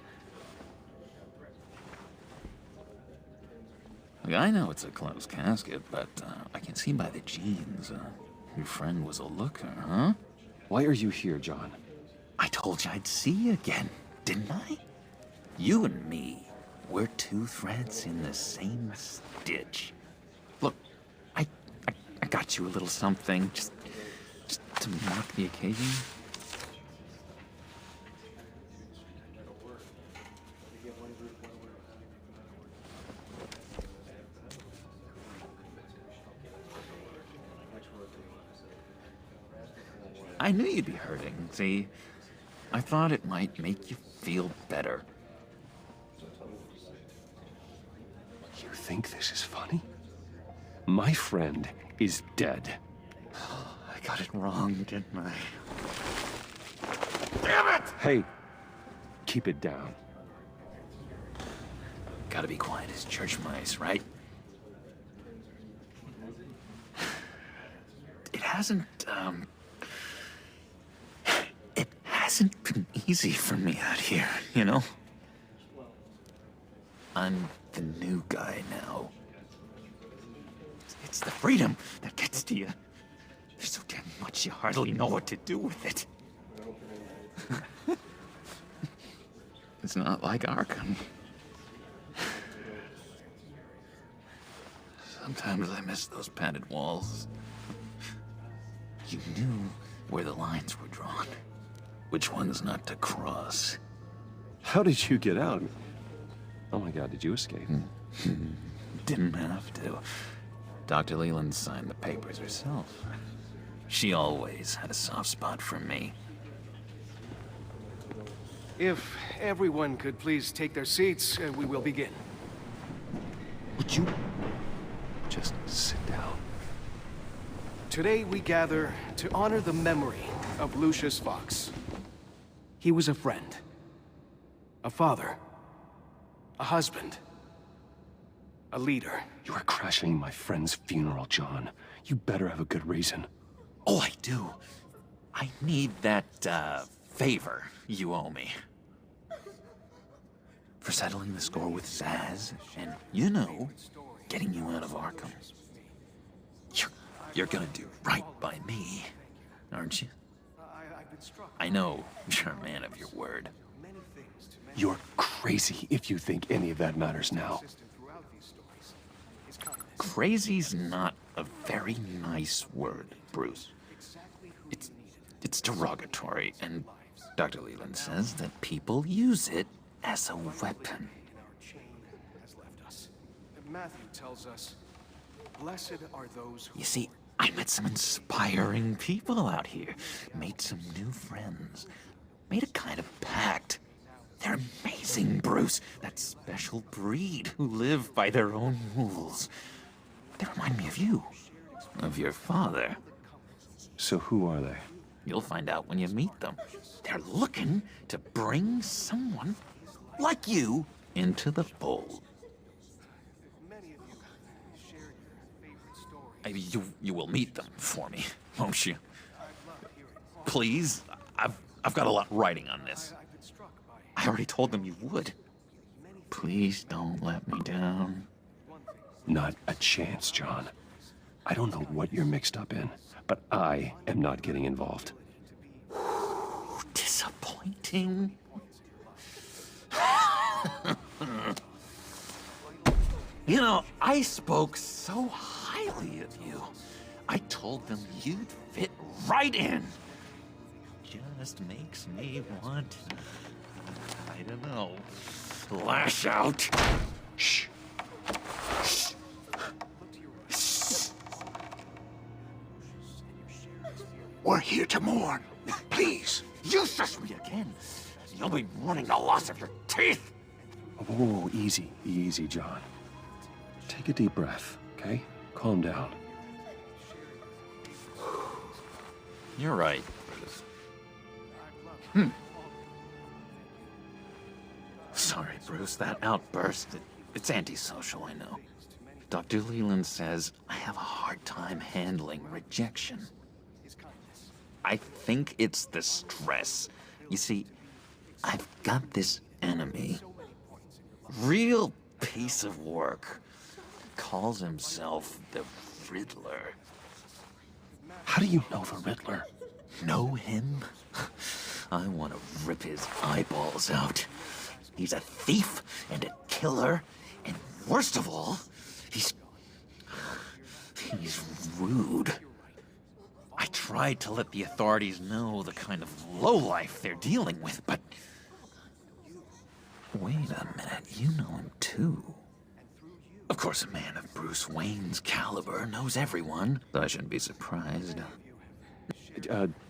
Look, I know it's a closed casket, but I can see by the jeans, your friend was a looker, huh? Why are you here, John? I told you I'd see you again, didn't I? You and me, we're two threads in the same stitch. Look, I got you a little something, just to mark the occasion. I knew you'd be hurting, see? I thought it might make you feel better. You think this is funny? My friend is dead. I got it wrong, didn't I? Damn it! Hey, keep it down. Gotta be quiet as church mice, right? It hasn't been easy for me out here, you know? I'm the new guy now. It's the freedom that gets to you. There's so damn much you hardly know what to do with it. It's not like Arkham. Sometimes I miss those padded walls. You knew where the lines were drawn. Which ones not to cross. How did you get out? Oh my God, did you escape? Didn't have to. Dr. Leland signed the papers herself. She always had a soft spot for me. If everyone could please take their seats, we will begin. Would you just sit down? Today we gather to honor the memory of Lucius Fox. He was a friend, a father, a husband, a leader. You are crashing my friend's funeral, John. You better have a good reason. Oh, I do. I need that, favor you owe me. For settling the score with Zsasz, and, you know, getting you out of Arkham. You're gonna do right by me, aren't you? I know you're a man of your word. You're crazy if you think any of that matters now. Crazy's not a very nice word, Bruce. It's derogatory, and Dr. Leland says that people use it as a weapon. Matthew tells us, blessed are those who... You see, I met some inspiring people out here. Made some new friends. Made a kind of pact. They're amazing, Bruce. That special breed who live by their own rules. They remind me of you. Of your father. So who are they? You'll find out when you meet them. They're looking to bring someone like you into the fold. You will meet them for me, won't you? Please, I've got a lot writing on this. I already told them you would. Please don't let me down. Not a chance, John. I don't know what you're mixed up in, but I am not getting involved. Disappointing. You know, I spoke so highly of you. I told them you'd fit right in. Just makes me want, I don't know, lash out. Shh. Shh. Shh. We're here to mourn. Please, you shush me again. You'll be mourning the loss of your teeth. Oh, easy, easy, John. Take a deep breath, okay? Calm down. You're right, Bruce. Sorry, Bruce, that outburst, it's antisocial, I know. Dr. Leland says I have a hard time handling rejection. I think it's the stress. You see, I've got this enemy. Real piece of work. Calls himself the Riddler. How do you know the Riddler? Know him? I want to rip his eyeballs out. He's a thief and a killer, and worst of all, he's rude. I tried to let the authorities know the kind of lowlife they're dealing with, but... Wait a minute, you know him too. Of course, a man of Bruce Wayne's caliber knows everyone, so I shouldn't be surprised.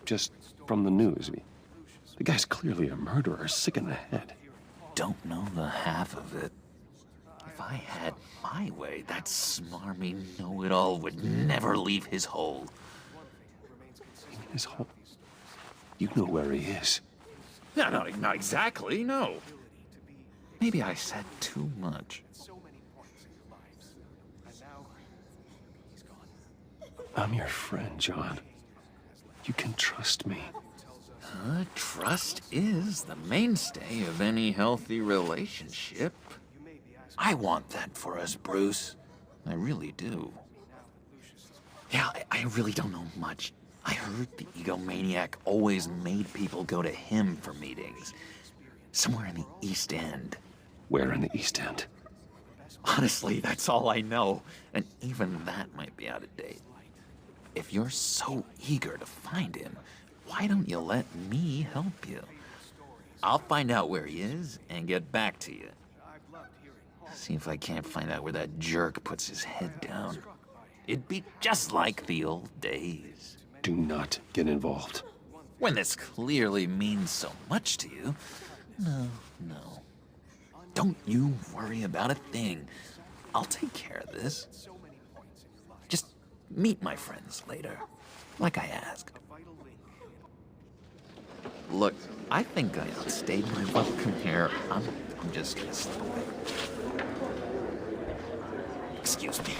Just from the news. The guy's clearly a murderer, sick in the head. Don't know the half of it. If I had my way, that smarmy know-it-all would never leave his hole. His hole? You know where he is. No, not exactly, no. Maybe I said too much. I'm your friend, John. You can trust me. Trust is the mainstay of any healthy relationship. I want that for us, Bruce. I really do. Yeah, I really don't know much. I heard the egomaniac always made people go to him for meetings. Somewhere in the East End. Where in the East End? Honestly, that's all I know. And even that might be out of date. If you're so eager to find him, why don't you let me help you? I'll find out where he is and get back to you. See if I can't find out where that jerk puts his head down. It'd be just like the old days. Do not get involved. When this clearly means so much to you. No. Don't you worry about a thing. I'll take care of this. Just meet my friends later, like I asked. Look, I think I outstayed my welcome here. I'm just gonna slip away. Excuse me.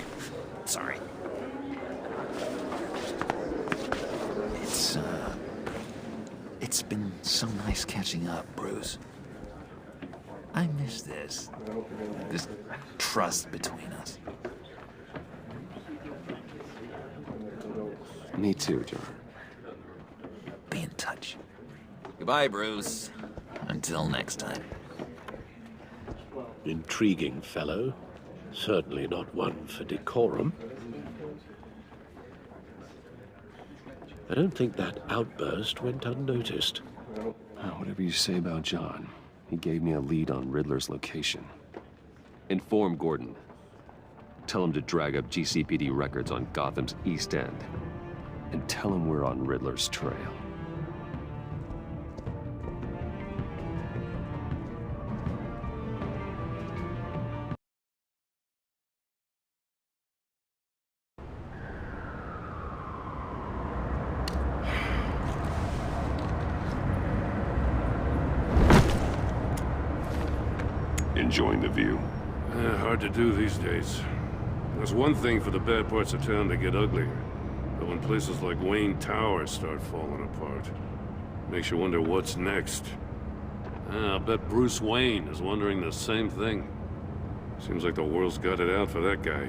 Sorry. It's been so nice catching up, Bruce. I miss this trust between us. Me too, John. Be in touch. Goodbye, Bruce. Until next time. Intriguing fellow. Certainly not one for decorum. I don't think that outburst went unnoticed. Whatever you say about John, he gave me a lead on Riddler's location. Inform Gordon. Tell him to drag up GCPD records on Gotham's East End. And tell him we're on Riddler's trail. Enjoying the view? Hard to do these days. There's one thing for the bad parts of town to get uglier. But when places like Wayne Tower start falling apart, makes you wonder what's next. I'll bet Bruce Wayne is wondering the same thing. Seems like the world's got it out for that guy.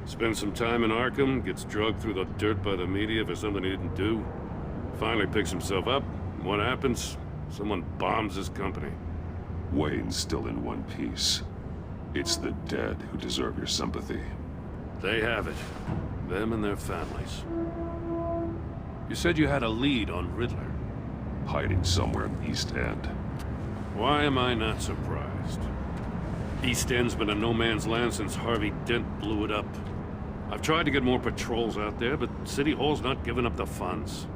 Spends some time in Arkham, gets drugged through the dirt by the media for something he didn't do. Finally picks himself up, and what happens? Someone bombs his company. Wayne's still in one piece. It's the dead who deserve your sympathy. They have it. Them and their families. You said you had a lead on Riddler. Hiding somewhere in the East End. Why am I not surprised? East End's been a no-man's land since Harvey Dent blew it up. I've tried to get more patrols out there, but City Hall's not giving up the funds.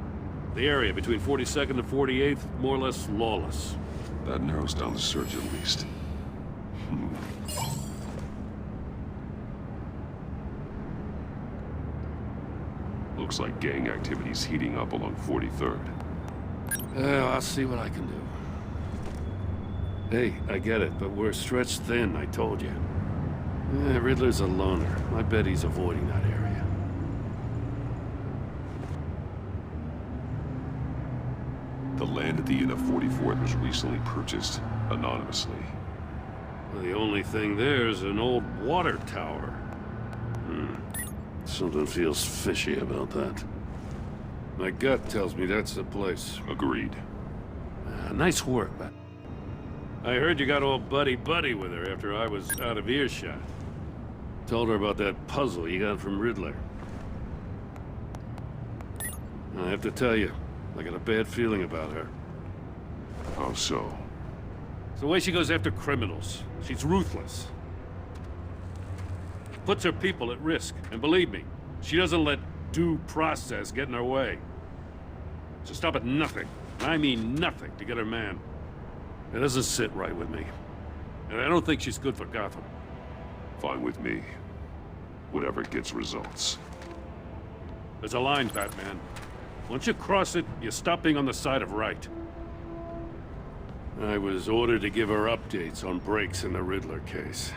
The area between 42nd and 48th, more or less lawless. That narrows down the search at least. Looks like gang activity's heating up along 43rd. I'll see what I can do. Hey, I get it, but we're stretched thin, I told you. Riddler's a loner. I bet he's avoiding that area. The land at the end of 44th was recently purchased anonymously. Well, the only thing there is an old water tower. Something feels fishy about that. My gut tells me that's the place. Agreed. Nice work, but I heard you got all buddy-buddy with her after I was out of earshot. Told her about that puzzle you got from Riddler. I have to tell you, I got a bad feeling about her. How so? It's the way she goes after criminals. She's ruthless. Puts her people at risk. And believe me, she doesn't let due process get in her way. She'll stop at nothing. And I mean nothing to get her man. It doesn't sit right with me. And I don't think she's good for Gotham. Fine with me. Whatever gets results. There's a line, Batman. Once you cross it, you stop being on the side of right. I was ordered to give her updates on breaks in the Riddler case.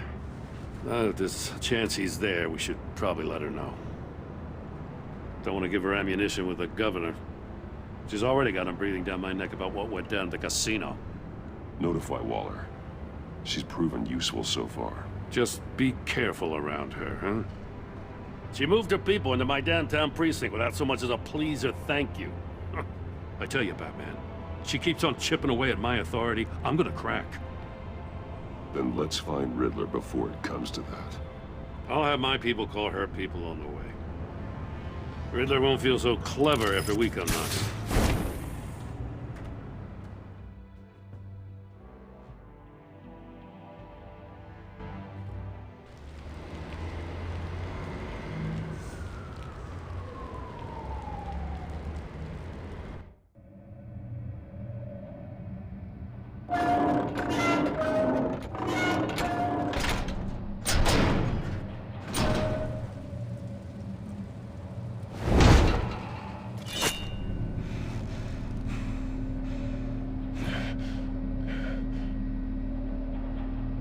Now that there's a chance he's there, we should probably let her know. Don't want to give her ammunition with the governor. She's already got him breathing down my neck about what went down at the casino. Notify Waller. She's proven useful so far. Just be careful around her, huh? She moved her people into my downtown precinct without so much as a please or thank you. I tell you, Batman, she keeps on chipping away at my authority, I'm gonna crack. Then let's find Riddler before it comes to that. I'll have my people call her people on the way. Riddler won't feel so clever after we come knocking.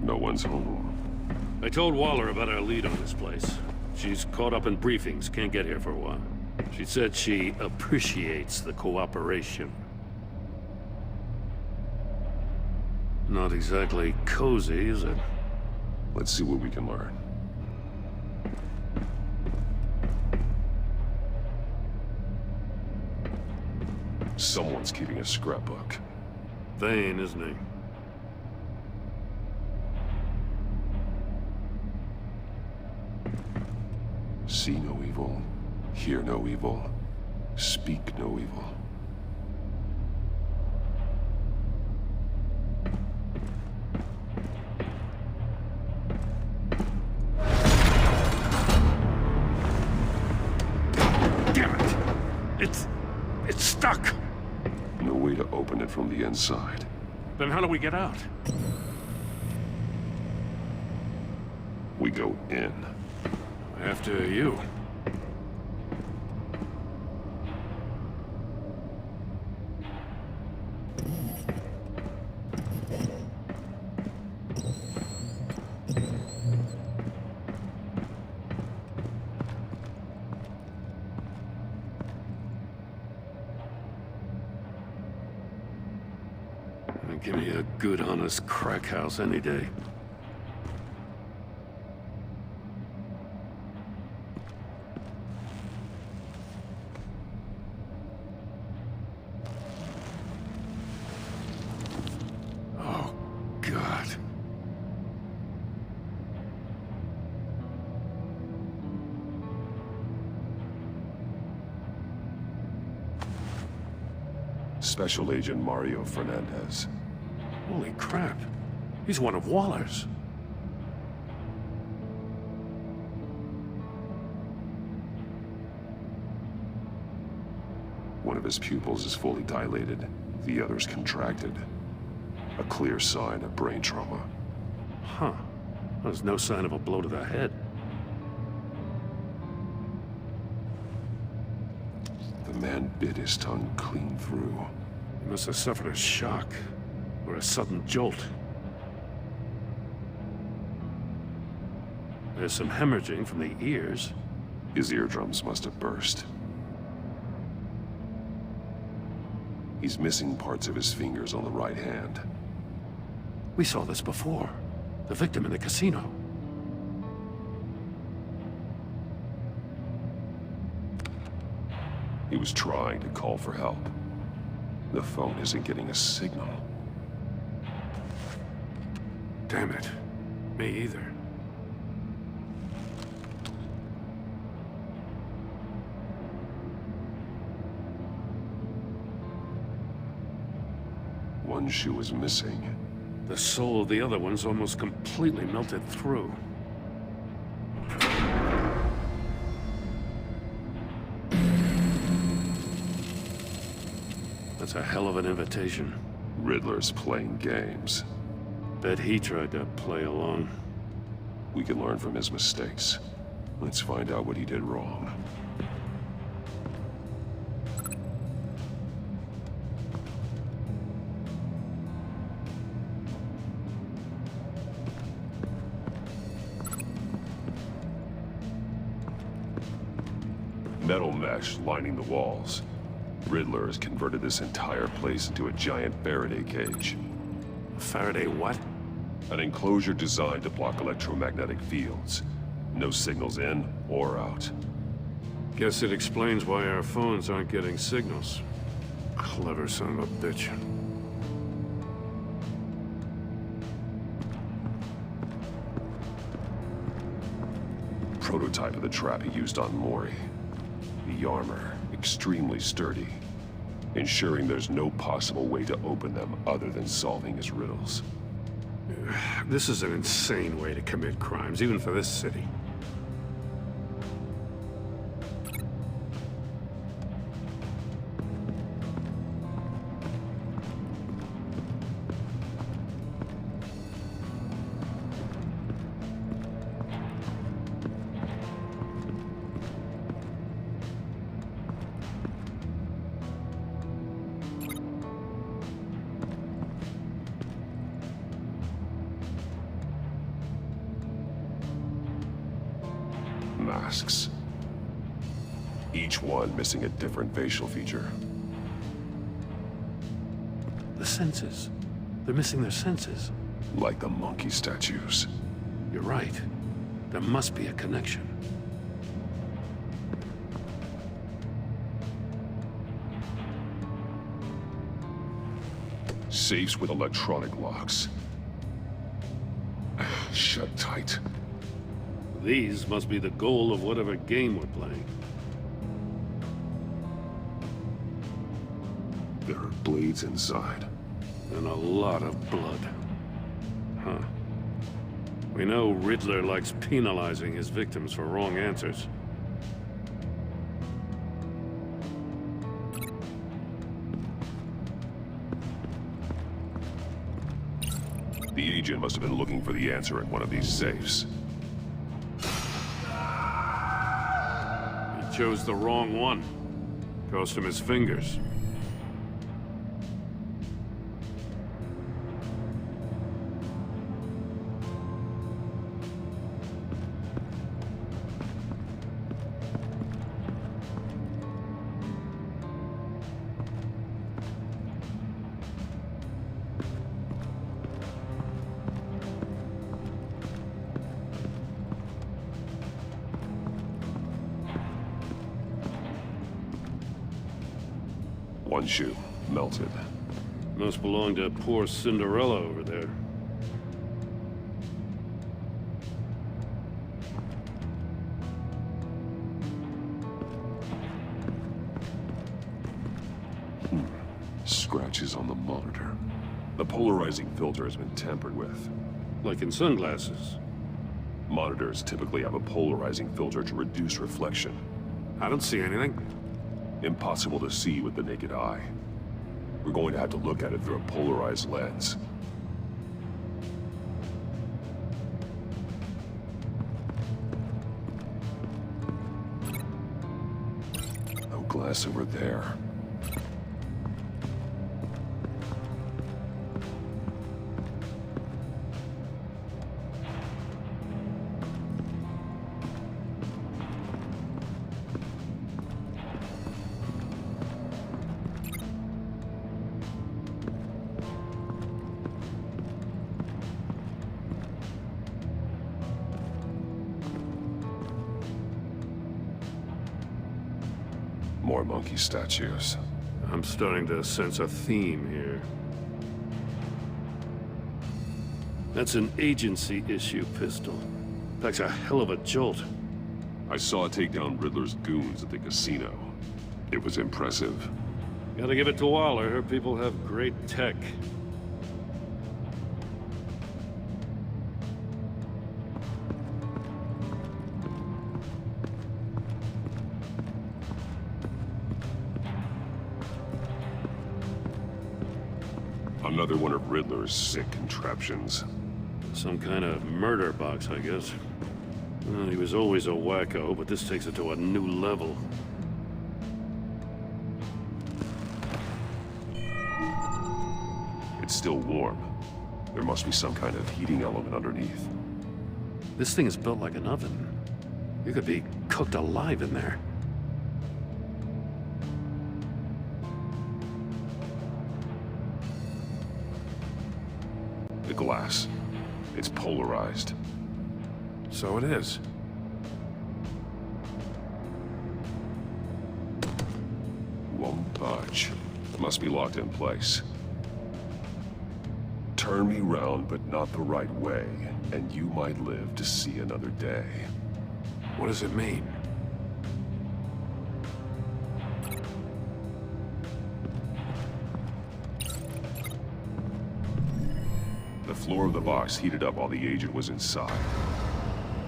No one's home. I told Waller about our lead on this place. She's caught up in briefings, can't get here for a while. She said she appreciates the cooperation. Not exactly cozy, is it? Let's see what we can learn. Someone's keeping a scrapbook. Vane, isn't he? See no evil, hear no evil, speak no evil. Damn it! It's stuck! No way to open it from the inside. Then how do we get out? We go in. After you. Give me a good, honest crack house any day. Oh, God. Special Agent Mario Fernandez. Holy crap. He's one of Waller's. One of his pupils is fully dilated, the other's contracted. A clear sign of brain trauma. Huh. There's no sign of a blow to the head. The man bit his tongue clean through. He must have suffered a shock. Or a sudden jolt. There's some hemorrhaging from the ears. His eardrums must have burst. He's missing parts of his fingers on the right hand. We saw this before. The victim in the casino. He was trying to call for help. The phone isn't getting a signal. Damn it. Me either. One shoe is missing. The sole of the other one's almost completely melted through. That's a hell of an invitation. Riddler's playing games. Bet he tried to play along. We can learn from his mistakes. Let's find out what he did wrong. Metal mesh lining the walls. Riddler has converted this entire place into a giant Faraday cage. Faraday what? An enclosure designed to block electromagnetic fields. No signals in or out. Guess it explains why our phones aren't getting signals. Clever son of a bitch. Prototype of the trap he used on Mori. The armor, extremely sturdy, ensuring there's no possible way to open them other than solving his riddles. This is an insane way to commit crimes, even for this city. Masks. Each one missing a different facial feature. The senses. They're missing their senses. Like the monkey statues. You're right. There must be a connection. Safes with electronic locks. Shut tight. These must be the goal of whatever game we're playing. There are blades inside. And a lot of blood. Huh. We know Riddler likes penalizing his victims for wrong answers. The agent must have been looking for the answer in one of these safes. He chose the wrong one. Cost him his fingers. One shoe, melted. Must belong to poor Cinderella over there. Scratches on the monitor. The polarizing filter has been tampered with. Like in sunglasses. Monitors typically have a polarizing filter to reduce reflection. I don't see anything. Impossible to see with the naked eye. We're going to have to look at it through a polarized lens. No glass over there. More monkey statues. I'm starting to sense a theme here. That's an agency issue pistol. Packs a hell of a jolt. I saw it take down Riddler's goons at the casino. It was impressive. Gotta give it to Waller. Her people have great tech. Another one of Riddler's sick contraptions. Some kind of murder box, I guess. Well, he was always a wacko, but this takes it to a new level. It's still warm. There must be some kind of heating element underneath. This thing is built like an oven. You could be cooked alive in there. The glass. It's polarized. So it is. Won't budge. Must be locked in place. Turn me round, but not the right way, and you might live to see another day. What does it mean? The floor of the box heated up while the agent was inside.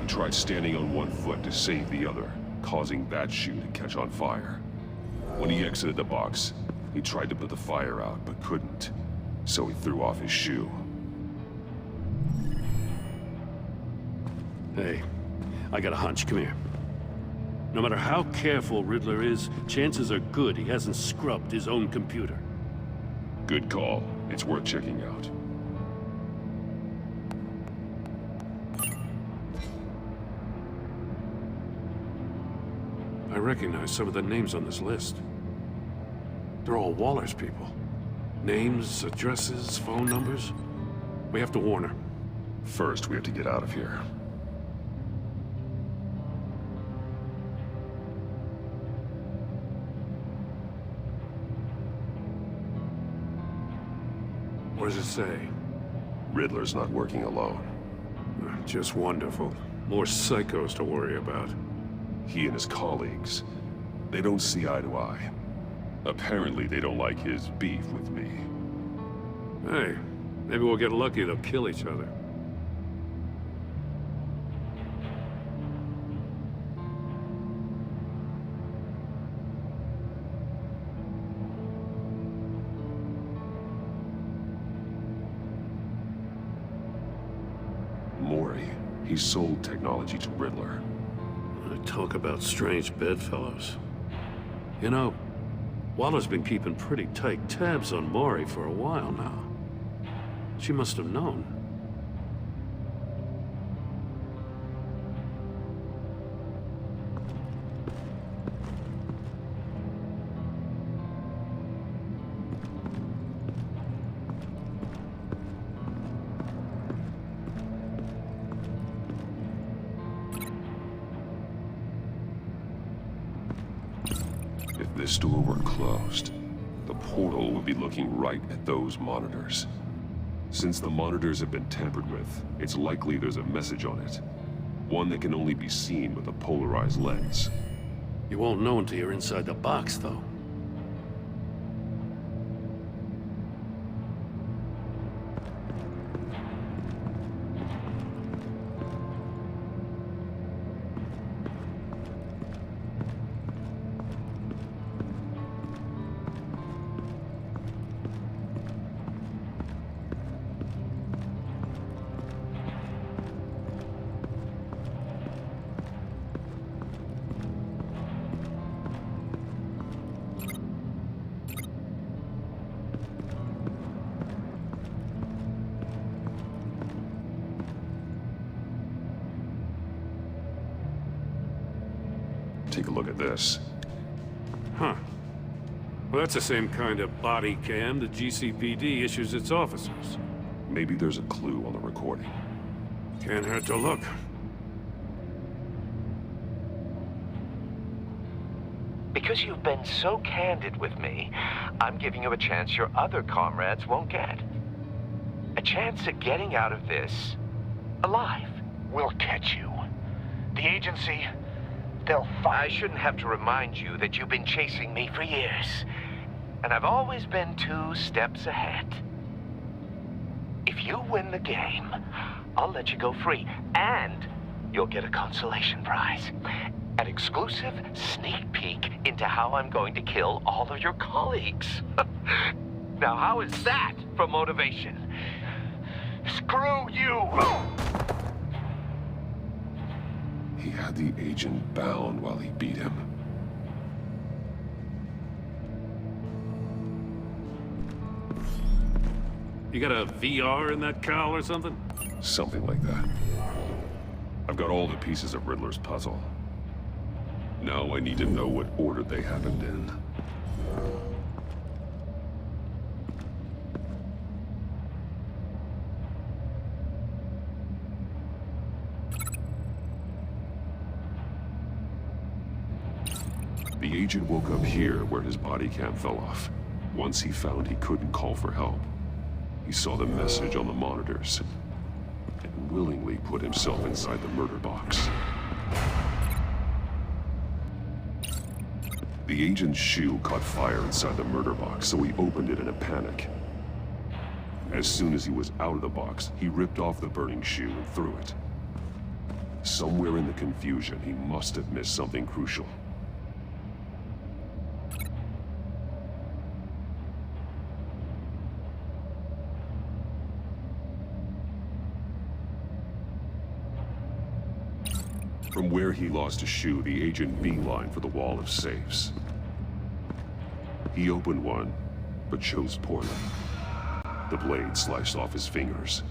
He tried standing on one foot to save the other, causing that shoe to catch on fire. When he exited the box, he tried to put the fire out, but couldn't. So he threw off his shoe. Hey, I got a hunch. Come here. No matter how careful Riddler is, chances are good he hasn't scrubbed his own computer. Good call. It's worth checking out. I recognize some of the names on this list. They're all Waller's people. Names, addresses, phone numbers. We have to warn her. First, we have to get out of here. What does it say? Riddler's not working alone. Just wonderful. More psychos to worry about. He and his colleagues, they don't see eye to eye. Apparently, they don't like his beef with me. Hey, maybe we'll get lucky they'll kill each other. Mori, he sold technology to Riddler. Talk about strange bedfellows. You know, Waller's been keeping pretty tight tabs on Mori for a while now. She must have known. If this door were closed, the portal would be looking right at those monitors. Since the monitors have been tampered with, it's likely there's a message on it. One that can only be seen with a polarized lens. You won't know until you're inside the box, though. Take a look at this. Huh. Well, that's the same kind of body cam the GCPD issues its officers. Maybe there's a clue on the recording. Can't hurt to look. Because you've been so candid with me, I'm giving you a chance your other comrades won't get. A chance at getting out of this alive. We'll catch you. The agency, they'll find... I shouldn't have to remind you that you've been chasing me for years. And I've always been 2 steps ahead. If you win the game, I'll let you go free. And you'll get a consolation prize. An exclusive sneak peek into how I'm going to kill all of your colleagues. Now, how is that for motivation? Screw you! He had the agent bound while he beat him. You got a VR in that cowl or something? Something like that. I've got all the pieces of Riddler's puzzle. Now I need to know what order they happened in. The agent woke up here where his body cam fell off. Once he found he couldn't call for help, he saw the message on the monitors and willingly put himself inside the murder box. The agent's shoe caught fire inside the murder box, so he opened it in a panic. As soon as he was out of the box, he ripped off the burning shoe and threw it. Somewhere in the confusion, he must have missed something crucial. From where he lost a shoe, the agent beelined for the wall of safes. He opened one, but chose poorly. The blade sliced off his fingers.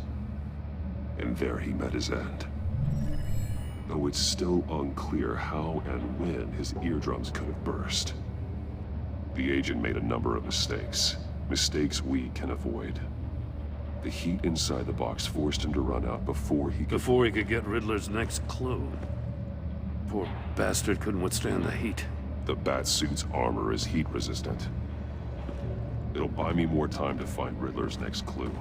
And there he met his end. Though it's still unclear how and when his eardrums could have burst. The agent made a number of mistakes. Mistakes we can avoid. The heat inside the box forced him to run out before he could get Riddler's next clue. Poor bastard couldn't withstand the heat. The Batsuit's armor is heat resistant. It'll buy me more time to find Riddler's next clue.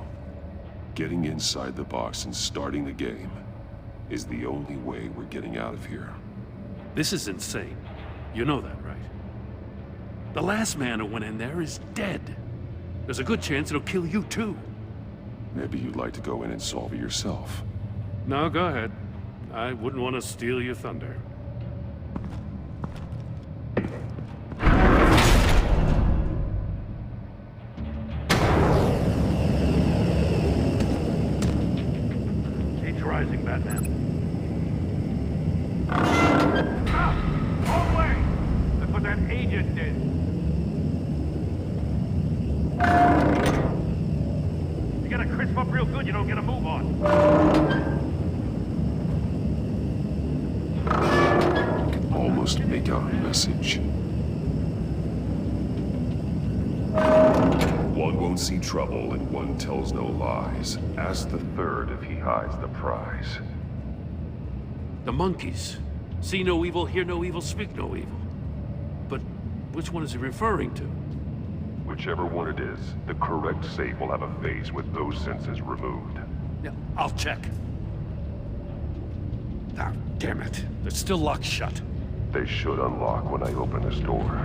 Getting inside the box and starting the game is the only way we're getting out of here. This is insane. You know that, right? The last man who went in there is dead. There's a good chance it'll kill you too. Maybe you'd like to go in and solve it yourself. No, go ahead. I wouldn't want to steal your thunder. Heat's rising, Batman. Wrong way! That's what that agent did. You gotta crisp up real good, you don't get a move on. Almost make out a message. One won't see trouble and one tells no lies. Ask the third if he hides the prize. The monkeys. See no evil, hear no evil, speak no evil. But which one is he referring to? Whichever one it is, the correct safe will have a face with those senses removed. Yeah, I'll check. Ah, damn it. They're still locked shut. They should unlock when I open this door.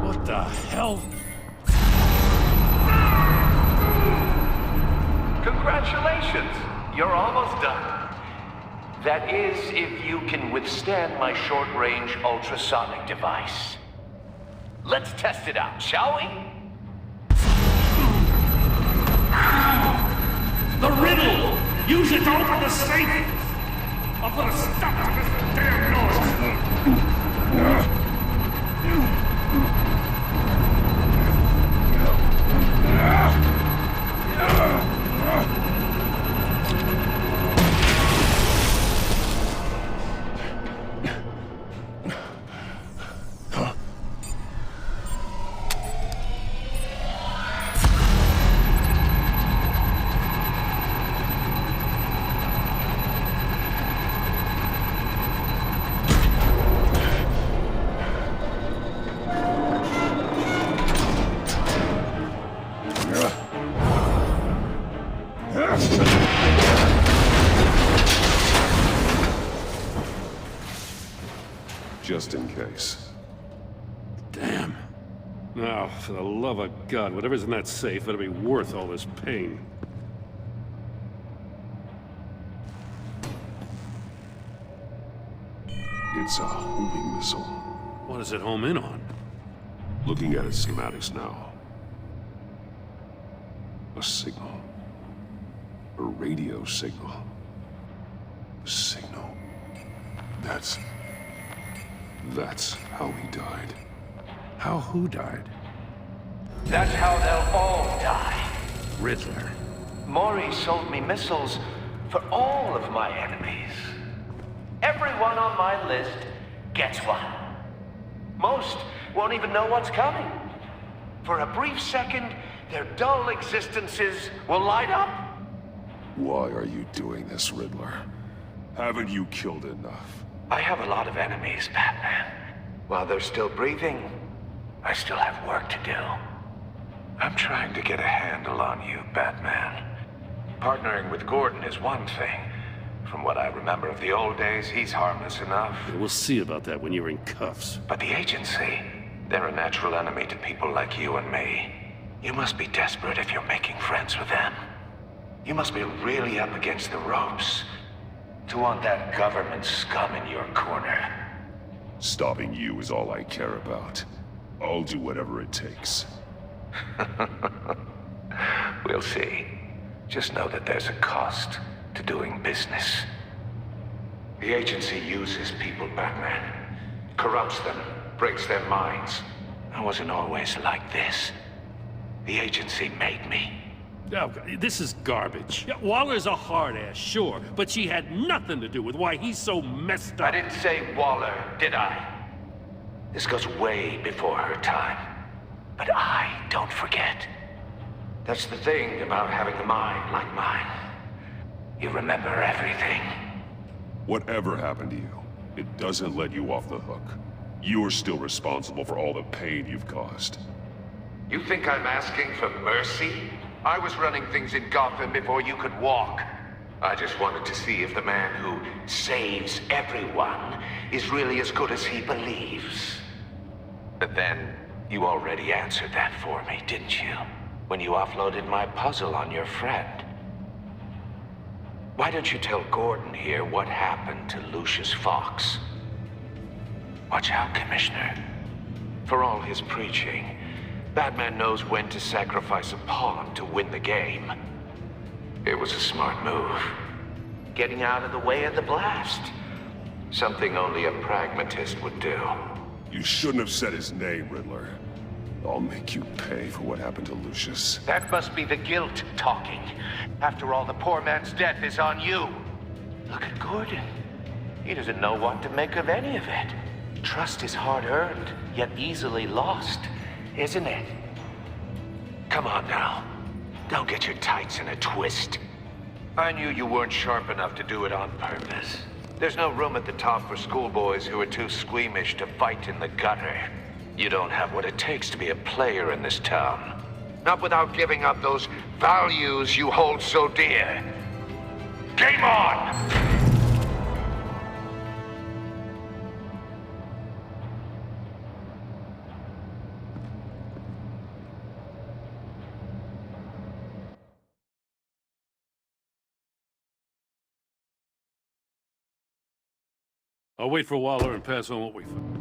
What the hell? Congratulations! You're almost done. That is, if you can withstand my short-range ultrasonic device. Let's test it out, shall we? The riddle! Use it to open the safe! I'll put a stop to this damn noise! Just in case. Damn. Now, for the love of God, whatever's in that safe better be worth all this pain. It's a homing missile. What does it home in on? Looking at its schematics now. A signal. A radio signal. A signal. That's how he died. How who died? That's how they'll all die. Riddler. Maury sold me missiles for all of my enemies. Everyone on my list gets one. Most won't even know what's coming. For a brief second, their dull existences will light up. Why are you doing this, Riddler? Haven't you killed enough? I have a lot of enemies, Batman. While they're still breathing, I still have work to do. I'm trying to get a handle on you, Batman. Partnering with Gordon is one thing. From what I remember of the old days, he's harmless enough. We'll see about that when you're in cuffs. But the agency, they're a natural enemy to people like you and me. You must be desperate if you're making friends with them. You must be really up against the ropes to want that government scum in your corner. Stopping you is all I care about. I'll do whatever it takes. We'll see. Just know that there's a cost to doing business. The agency uses people, Batman. Corrupts them, breaks their minds. I wasn't always like this. The agency made me. Oh, this is garbage. Yeah, Waller's a hard-ass, sure, but she had nothing to do with why he's so messed up. I didn't say Waller, did I? This goes way before her time. But I don't forget. That's the thing about having a mind like mine. You remember everything. Whatever happened to you, it doesn't let you off the hook. You're still responsible for all the pain you've caused. You think I'm asking for mercy? I was running things in Gotham before you could walk. I just wanted to see if the man who saves everyone is really as good as he believes. But then, you already answered that for me, didn't you? When you offloaded my puzzle on your friend. Why don't you tell Gordon here what happened to Lucius Fox? Watch out, Commissioner. For all his preaching, Batman knows when to sacrifice a pawn to win the game. It was a smart move. Getting out of the way of the blast. Something only a pragmatist would do. You shouldn't have said his name, Riddler. I'll make you pay for what happened to Lucius. That must be the guilt talking. After all, the poor man's death is on you. Look at Gordon. He doesn't know what to make of any of it. Trust is hard-earned, yet easily lost, isn't it? Come on now. Don't get your tights in a twist. I knew you weren't sharp enough to do it on purpose. There's no room at the top for schoolboys who are too squeamish to fight in the gutter. You don't have what it takes to be a player in this town. Not without giving up those values you hold so dear. Game on! I'll wait for Waller and pass on what we found.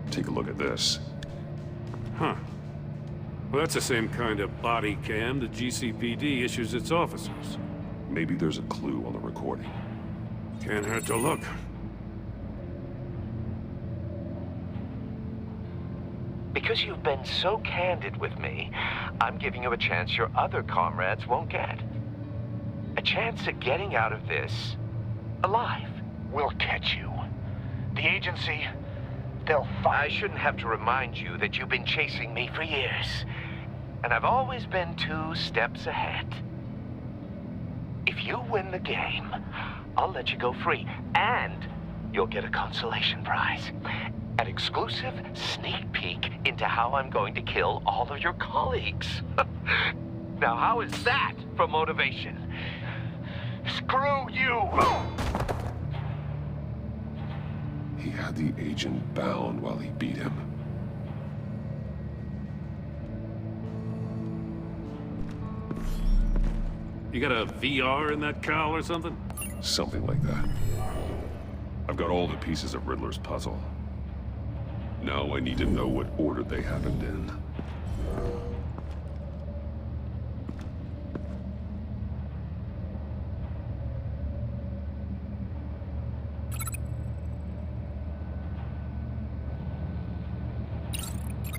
Take a look at this. Huh. Well, that's the same kind of body cam the GCPD issues its officers. Maybe there's a clue on the recording. Can't hurt to look. Because you've been so candid with me, I'm giving you a chance your other comrades won't get. A chance at getting out of this alive. We'll catch you. The agency, they'll find... I shouldn't have to remind you that you've been chasing me for years. And I've always been 2 steps ahead. If you win the game, I'll let you go free. And you'll get a consolation prize. An exclusive sneak peek into how I'm going to kill all of your colleagues. Now, how is that for motivation? Screw you! He had the agent bound while he beat him. You got a VR in that cowl or something? Something like that. I've got all the pieces of Riddler's puzzle. Now I need to know what order they happened in.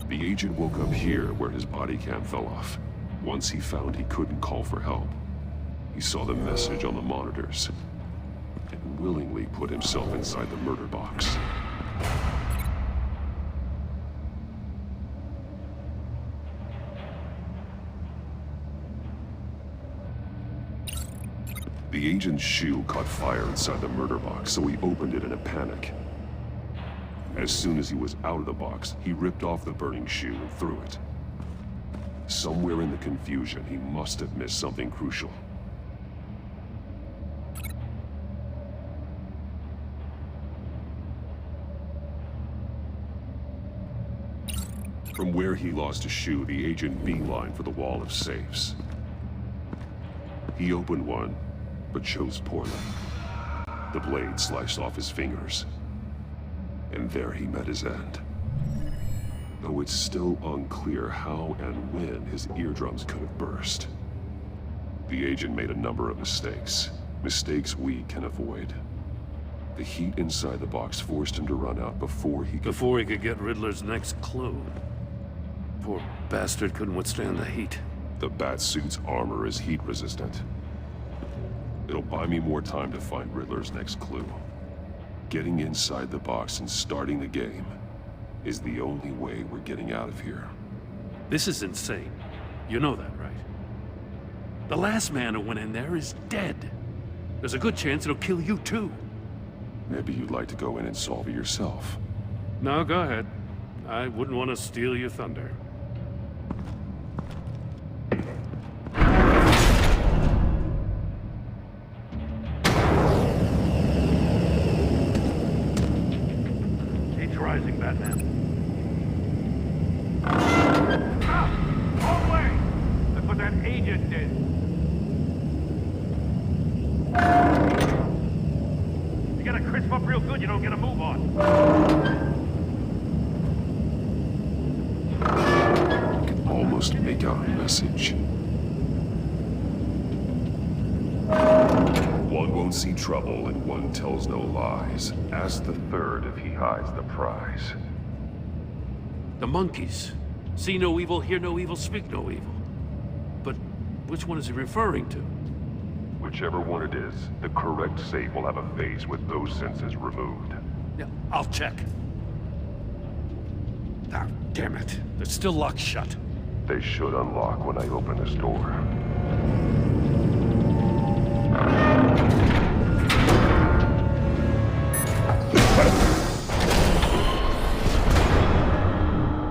The agent woke up here where his body cam fell off. Once he found he couldn't call for help, he saw the message on the monitors and willingly put himself inside the murder box. The agent's shoe caught fire inside the murder box, so he opened it in a panic. As soon as he was out of the box, he ripped off the burning shoe and threw it. Somewhere in the confusion, he must have missed something crucial. From where he lost a shoe, the agent beelined for the wall of safes. He opened one, but chose poorly. The blade sliced off his fingers. And there he met his end. Though it's still unclear how and when his eardrums could have burst. The agent made a number of mistakes. Mistakes we can avoid. The heat inside the box forced him to run out before he could get Riddler's next clue. Poor bastard couldn't withstand the heat. The Batsuit's armor is heat resistant. It'll buy me more time to find Riddler's next clue. Getting inside the box and starting the game is the only way we're getting out of here. This is insane. You know that, right? The last man who went in there is dead. There's a good chance it'll kill you too. Maybe you'd like to go in and solve it yourself. No, go ahead. I wouldn't want to steal your thunder. Heat's rising, Batman. Wrong way! That's what that agent did. You gotta crisp up real good, you don't get a move on. Almost make out a message. One won't see trouble and one tells no lies. Ask the third if he hides the prize. The monkeys. See no evil, hear no evil, speak no evil. But which one is he referring to? Whichever one it is, the correct safe will have a face with those senses removed. Yeah, I'll check. Ah, damn it. They're still locked shut. They should unlock when I open this door.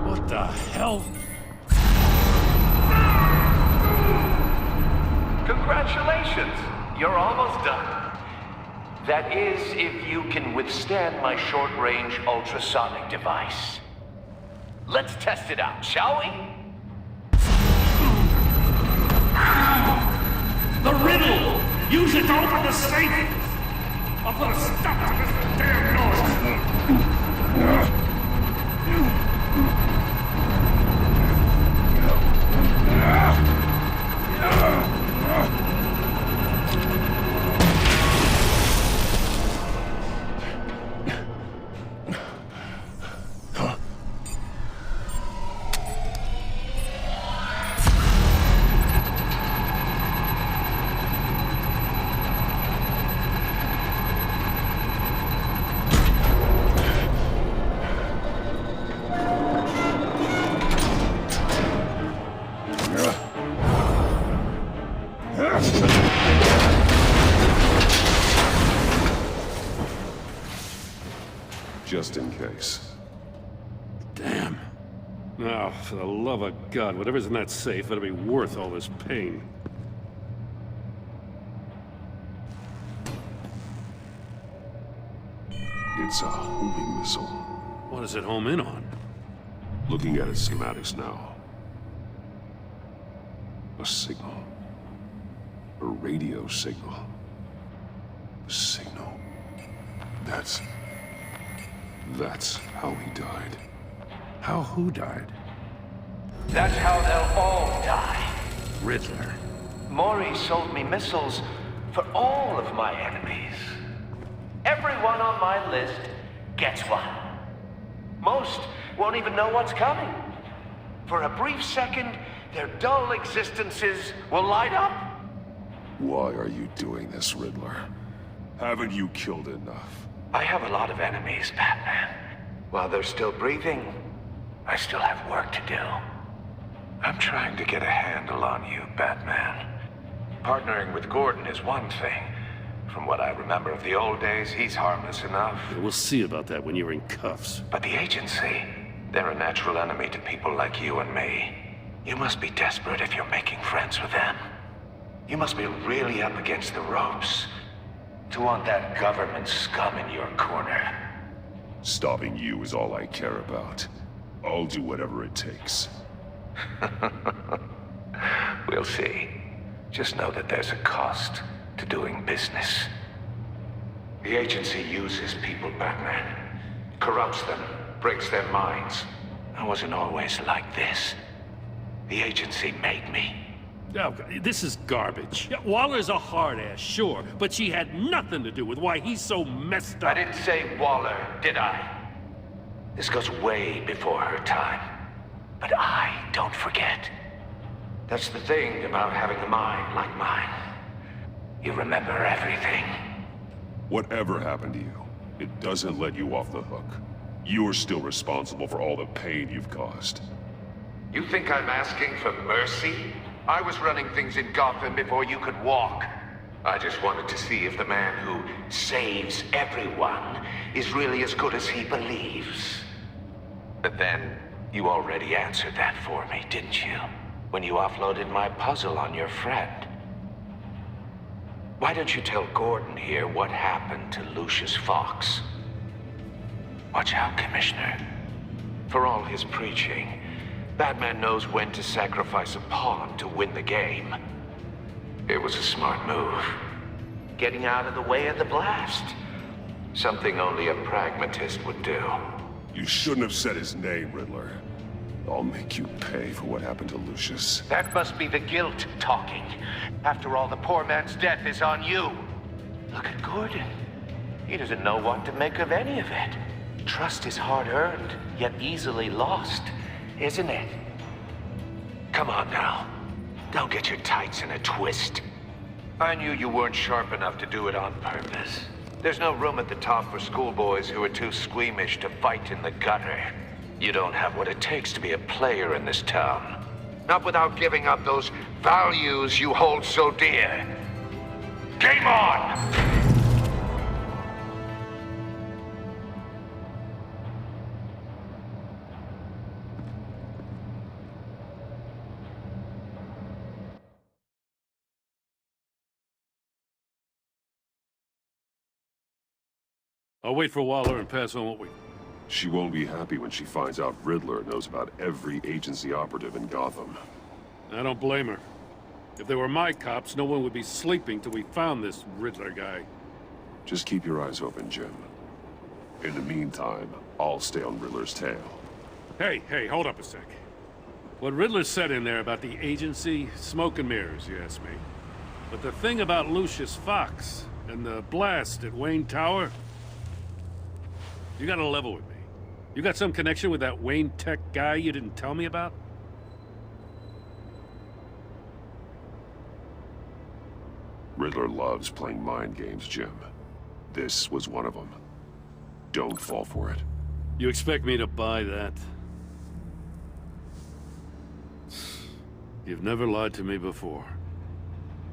What the hell? Congratulations! You're almost done. That is, if you can withstand my short-range ultrasonic device. Let's test it out, shall we? The riddle! Use it to open the safe! I'll put a stop to this damn noise! Just in case. Damn. Now, for the love of God, whatever's in that safe better be worth all this pain. It's a homing missile. What does it home in on? Looking at its schematics now. A signal. A radio signal. A signal. That's how he died. How who died? That's how they'll all die. Riddler. Maury sold me missiles for all of my enemies. Everyone on my list gets one. Most won't even know what's coming. For a brief second, their dull existences will light up. Why are you doing this, Riddler? Haven't you killed enough? I have a lot of enemies, Batman. While they're still breathing, I still have work to do. I'm trying to get a handle on you, Batman. Partnering with Gordon is one thing. From what I remember of the old days, he's harmless enough. We'll see about that when you're in cuffs. But the agency, they're a natural enemy to people like you and me. You must be desperate if you're making friends with them. You must be really up against the ropes to want that government scum in your corner. Stopping you is all I care about. I'll do whatever it takes. We'll see. Just know that there's a cost to doing business. The agency uses people, Batman. Corrupts them, breaks their minds. I wasn't always like this. The agency made me. Oh, this is garbage. Yeah, Waller's a hard-ass, sure, but she had nothing to do with why he's so messed up. I didn't say Waller, did I? This goes way before her time. But I don't forget. That's the thing about having a mind like mine. You remember everything. Whatever happened to you, it doesn't let you off the hook. You're still responsible for all the pain you've caused. You think I'm asking for mercy? I was running things in Gotham before you could walk. I just wanted to see if the man who saves everyone is really as good as he believes. But then, you already answered that for me, didn't you? When you offloaded my puzzle on your friend. Why don't you tell Gordon here what happened to Lucius Fox? Watch out, Commissioner. For all his preaching, Batman knows when to sacrifice a pawn to win the game. It was a smart move. Getting out of the way of the blast. Something only a pragmatist would do. You shouldn't have said his name, Riddler. I'll make you pay for what happened to Lucius. That must be the guilt talking. After all, the poor man's death is on you. Look at Gordon. He doesn't know what to make of any of it. Trust is hard-earned, yet easily lost, isn't it? Come on now. Don't get your tights in a twist. I knew you weren't sharp enough to do it on purpose. There's no room at the top for schoolboys who are too squeamish to fight in the gutter. You don't have what it takes to be a player in this town. Not without giving up those values you hold so dear. Game on! I'll wait for Waller and pass on what we... She won't be happy when she finds out Riddler knows about every agency operative in Gotham. I don't blame her. If they were my cops, no one would be sleeping till we found this Riddler guy. Just keep your eyes open, Jim. In the meantime, I'll stay on Riddler's tail. Hey, hold up a sec. What Riddler said in there about the agency, smoke and mirrors, you ask me. But the thing about Lucius Fox and the blast at Wayne Tower... You gotta level with me. You got some connection with that Wayne Tech guy you didn't tell me about? Riddler loves playing mind games, Jim. This was one of them. Don't fall for it. You expect me to buy that? You've never lied to me before.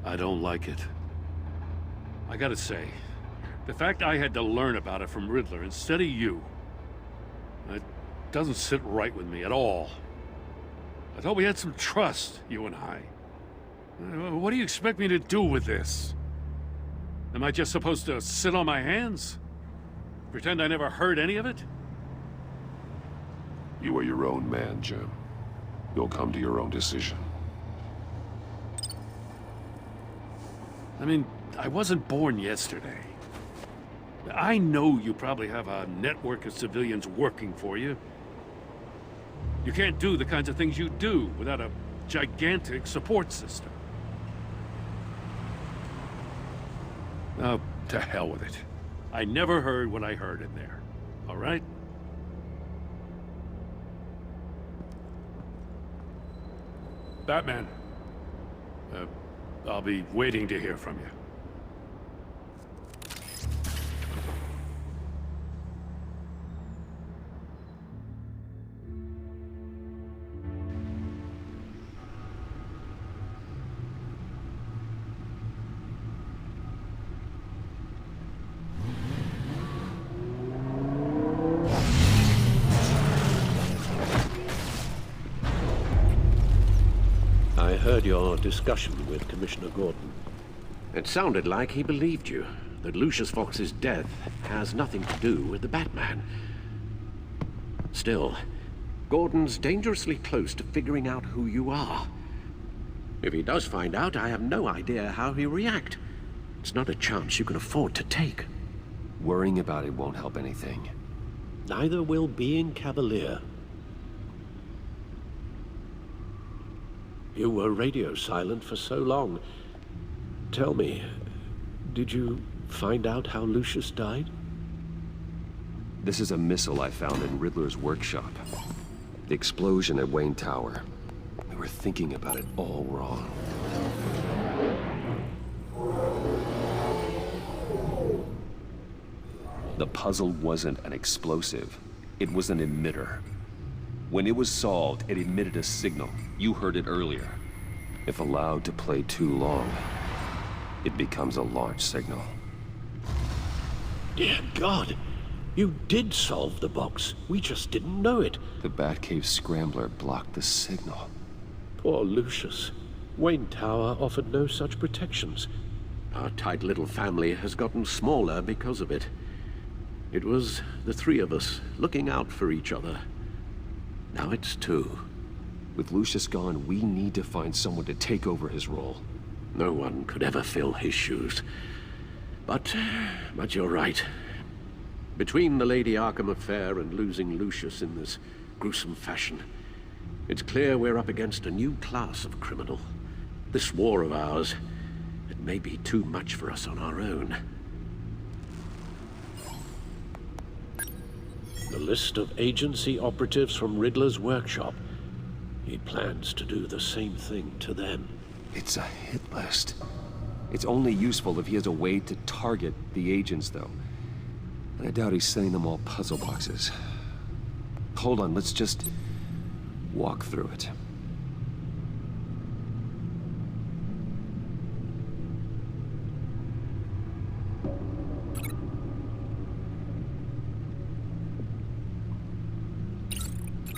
I don't like it. I gotta say, the fact I had to learn about it from Riddler instead of you, it doesn't sit right with me at all. I thought we had some trust, you and I. What do you expect me to do with this? Am I just supposed to sit on my hands? Pretend I never heard any of it? You are your own man, Jim. You'll come to your own decision. I mean, I wasn't born yesterday. I know you probably have a network of civilians working for you. You can't do the kinds of things you do without a gigantic support system. Oh, to hell with it. I never heard what I heard in there. All right? Batman. I'll be waiting to hear from you. heard your discussion with Commissioner Gordon. It sounded like he believed you, that Lucius Fox's death has nothing to do with the Batman. Still, Gordon's dangerously close to figuring out who you are. If he does find out, I have no idea how he'll react. It's not a chance you can afford to take. Worrying about it won't help anything. Neither will being cavalier. You were radio silent for so long. Tell me, did you find out how Lucius died? This is a missile I found in Riddler's workshop. The explosion at Wayne Tower. We were thinking about it all wrong. The puzzle wasn't an explosive. It was an emitter. When it was solved, it emitted a signal. You heard it earlier. If allowed to play too long, it becomes a launch signal. Dear God! You did solve the box. We just didn't know it. The Batcave scrambler blocked the signal. Poor Lucius. Wayne Tower offered no such protections. Our tight little family has gotten smaller because of it. It was the three of us looking out for each other. Now it's two. With Lucius gone, we need to find someone to take over his role. No one could ever fill his shoes. But you're right. Between the Lady Arkham affair and losing Lucius in this gruesome fashion, it's clear we're up against a new class of criminal. This war of ours, it may be too much for us on our own. The list of agency operatives from Riddler's workshop. He plans to do the same thing to them. It's a hit list. It's only useful if he has a way to target the agents, though. And I doubt he's sending them all puzzle boxes. Hold on, let's just walk through it.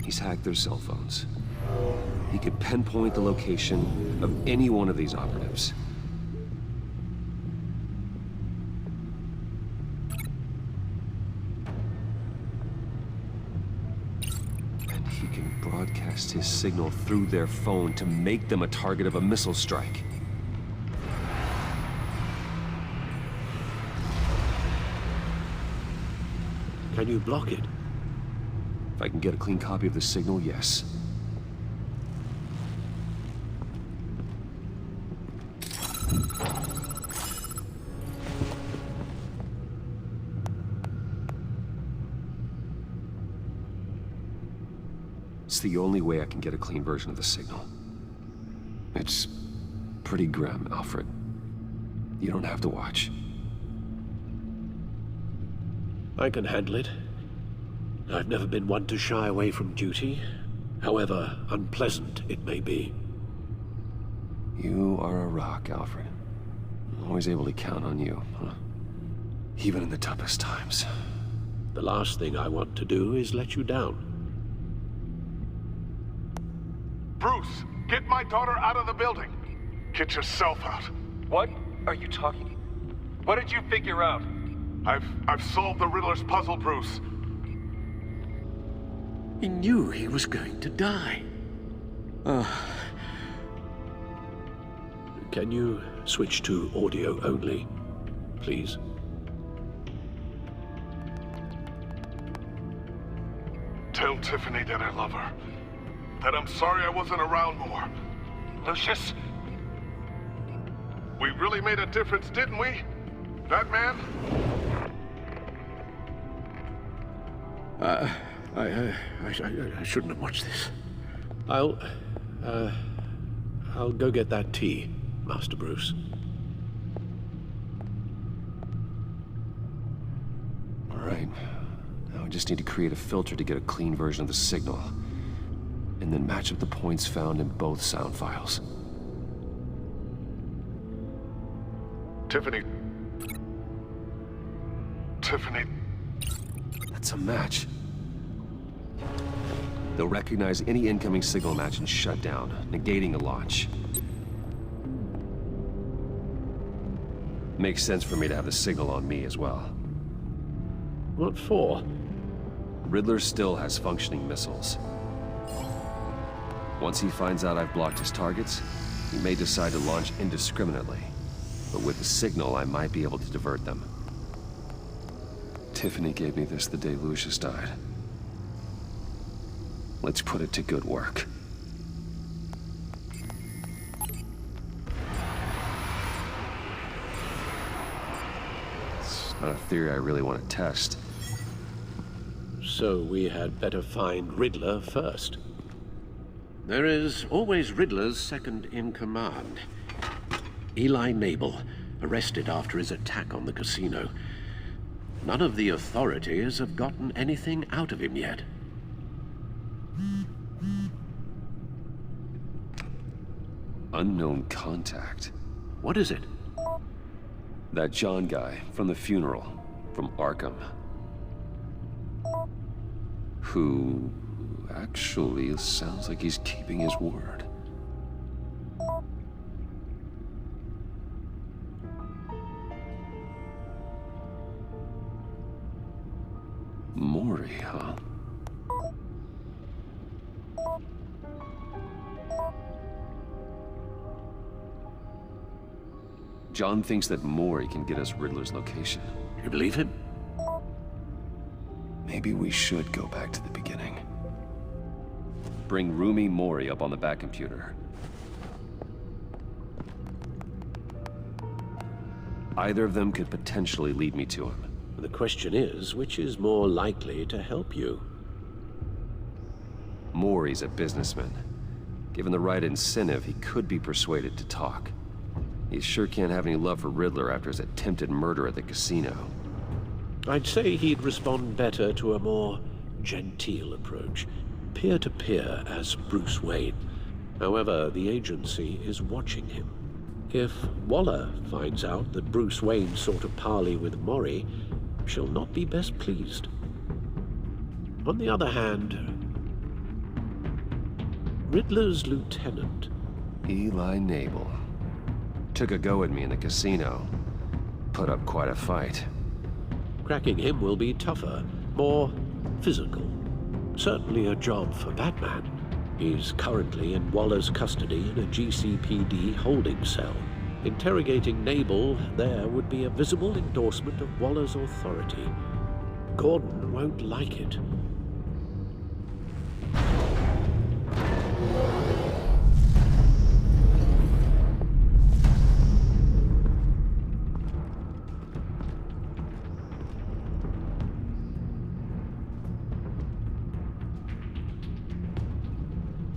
He's hacked their cell phones. He could pinpoint the location of any one of these operatives. And he can broadcast his signal through their phone to make them a target of a missile strike. Can you block it? If I can get a clean copy of the signal, yes. It's the only way I can get a clean version of the signal. It's pretty grim, Alfred. You don't have to watch. I can handle it. I've never been one to shy away from duty, however unpleasant it may be. You are a rock, Alfred. I'm always able to count on you, huh? Even in the toughest times. The last thing I want to do is let you down. Bruce, get my daughter out of the building. Get yourself out. What are you talking? What did you figure out? I've solved the Riddler's puzzle, Bruce. He knew he was going to die. Can you switch to audio only, please? Tell Tiffany that I love her. That I'm sorry I wasn't around more. Lucius? We really made a difference, didn't we? Batman? I shouldn't have watched this. I'll go get that tea, Master Bruce. All right. Now I just need to create a filter to get a clean version of the signal. And then match up the points found in both sound files. Tiffany. That's a match. They'll recognize any incoming signal match and shut down, negating a launch. Makes sense for me to have the signal on me as well. What for? Riddler still has functioning missiles. Once he finds out I've blocked his targets, he may decide to launch indiscriminately. But with the signal, I might be able to divert them. Tiffany gave me this the day Lucius died. Let's put it to good work. It's not a theory I really want to test. So we had better find Riddler first. There is always Riddler's second in command. Eli Nabel, arrested after his attack on the casino. None of the authorities have gotten anything out of him yet. Unknown contact. What is it? That John guy from the funeral, from Arkham. Who actually sounds like he's keeping his word. Mori, huh? John thinks that Mori can get us Riddler's location. You believe him? Maybe we should go back to the beginning. Bring Rumi Mori up on the back computer. Either of them could potentially lead me to him. The question is, which is more likely to help you? Mori's a businessman. Given the right incentive, he could be persuaded to talk. He sure can't have any love for Riddler after his attempted murder at the casino. I'd say he'd respond better to a more genteel approach. Peer-to-peer as Bruce Wayne. However, the agency is watching him. If Waller finds out that Bruce Wayne sought a parley with Mori, she'll not be best pleased. On the other hand, Riddler's lieutenant, Eli Nabel, took a go at me in the casino. Put up quite a fight. Cracking him will be tougher, more physical. Certainly a job for Batman. He's currently in Waller's custody in a GCPD holding cell. Interrogating Nabel there would be a visible endorsement of Waller's authority. Gordon won't like it.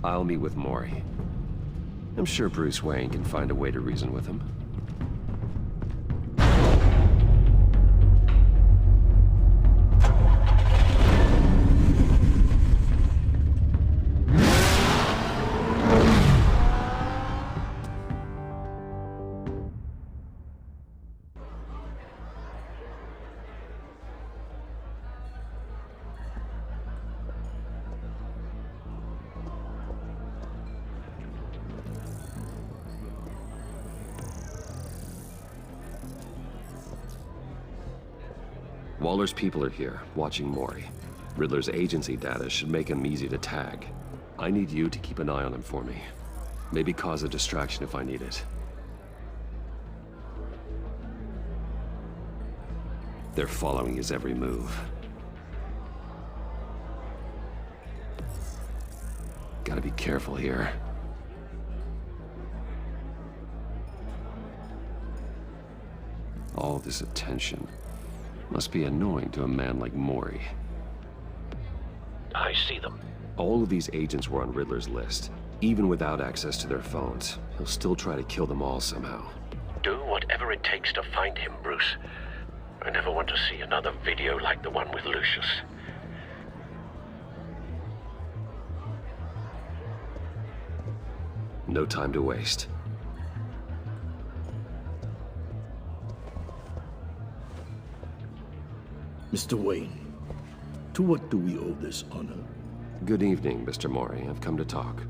I'll meet with Mori. I'm sure Bruce Wayne can find a way to reason with him. Waller's people are here, watching Mori. Riddler's agency data should make him easy to tag. I need you to keep an eye on him for me. Maybe cause a distraction if I need it. They're following his every move. Gotta be careful here. All this attention must be annoying to a man like Mori. I see them. All of these agents were on Riddler's list. Even without access to their phones, he'll still try to kill them all somehow. Do whatever it takes to find him, Bruce. I never want to see another video like the one with Lucius. No time to waste. Mr. Wayne, to what do we owe this honor? Good evening, Mr. Mori. I've come to talk.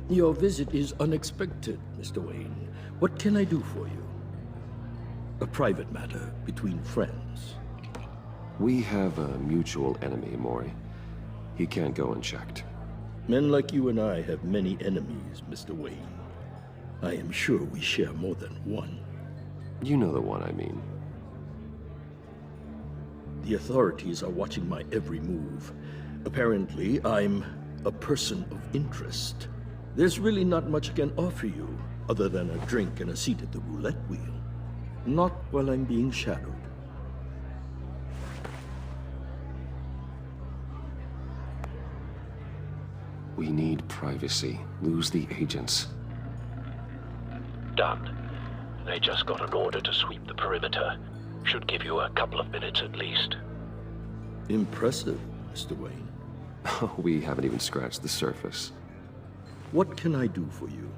Your visit is unexpected, Mr. Wayne. What can I do for you? A private matter between friends. We have a mutual enemy, Mori. He can't go unchecked. Men like you and I have many enemies, Mr. Wayne. I am sure we share more than one. You know the one I mean. The authorities are watching my every move. Apparently, I'm a person of interest. There's really not much I can offer you, other than a drink and a seat at the roulette wheel. Not while I'm being shadowed. We need privacy. Lose the agents. Done. They just got an order to sweep the perimeter. Should give you a couple of minutes at least. Impressive, Mr. Wayne. We haven't even scratched the surface. What can I do for you?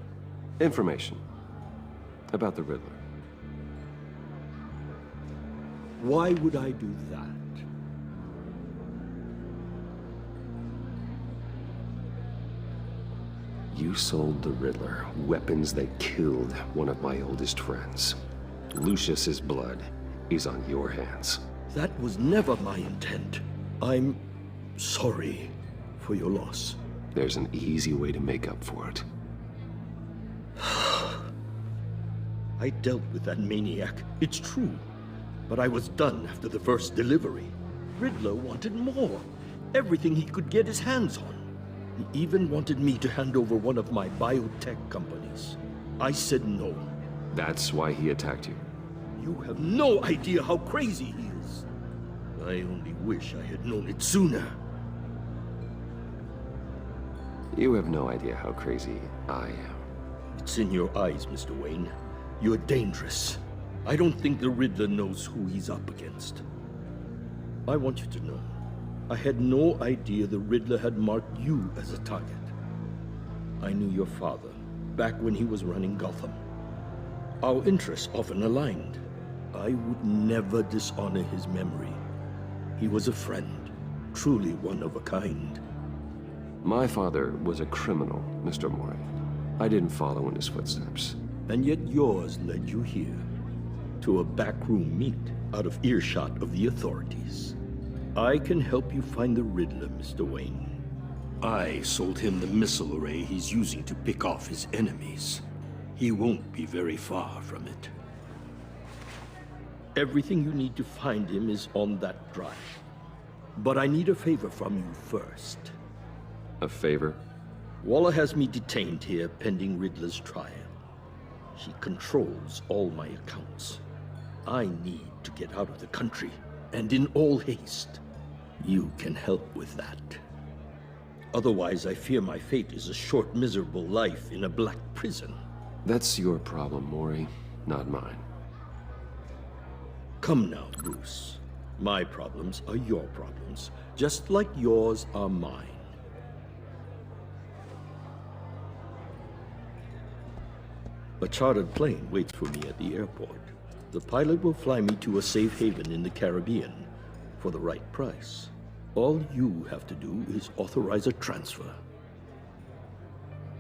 Information. About the Riddler. Why would I do that? You sold the Riddler weapons that killed one of my oldest friends. Lucius's blood is on your hands. That was never my intent. I'm sorry for your loss. There's an easy way to make up for it. I dealt with that maniac, it's true. But I was done after the first delivery. Riddler wanted more. Everything he could get his hands on. He even wanted me to hand over one of my biotech companies. I said no. That's why he attacked you. You have no idea how crazy he is. I only wish I had known it sooner. You have no idea how crazy I am. It's in your eyes, Mr. Wayne. You're dangerous. I don't think the Riddler knows who he's up against. I want you to know, I had no idea the Riddler had marked you as a target. I knew your father, back when he was running Gotham. Our interests often aligned. I would never dishonor his memory. He was a friend, truly one of a kind. My father was a criminal, Mr. Mori. I didn't follow in his footsteps. And yet yours led you here, to a backroom meet out of earshot of the authorities. I can help you find the Riddler, Mr. Wayne. I sold him the missile array he's using to pick off his enemies. He won't be very far from it. Everything you need to find him is on that drive. But I need a favor from you first. A favor? Waller has me detained here pending Riddler's trial. He controls all my accounts. I need to get out of the country, and in all haste. You can help with that. Otherwise, I fear my fate is a short, miserable life in a black prison. That's your problem, Mori, not mine. Come now, Bruce. My problems are your problems, just like yours are mine. A chartered plane waits for me at the airport. The pilot will fly me to a safe haven in the Caribbean for the right price. All you have to do is authorize a transfer.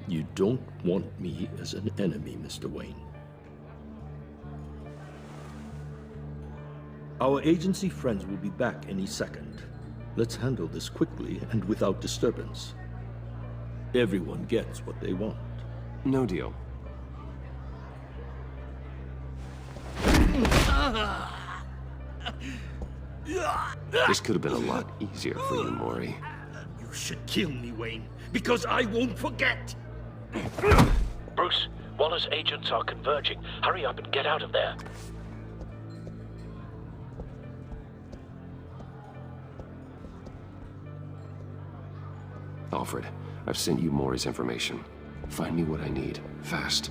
You don't want me as an enemy, Mr. Wayne. Our agency friends will be back any second. Let's handle this quickly and without disturbance. Everyone gets what they want. No deal. This could have been a lot easier for you, Mori. You should kill me, Wayne, because I won't forget! Bruce, Waller's agents are converging. Hurry up and get out of there. Alfred, I've sent you Mori's information. Find me what I need, fast.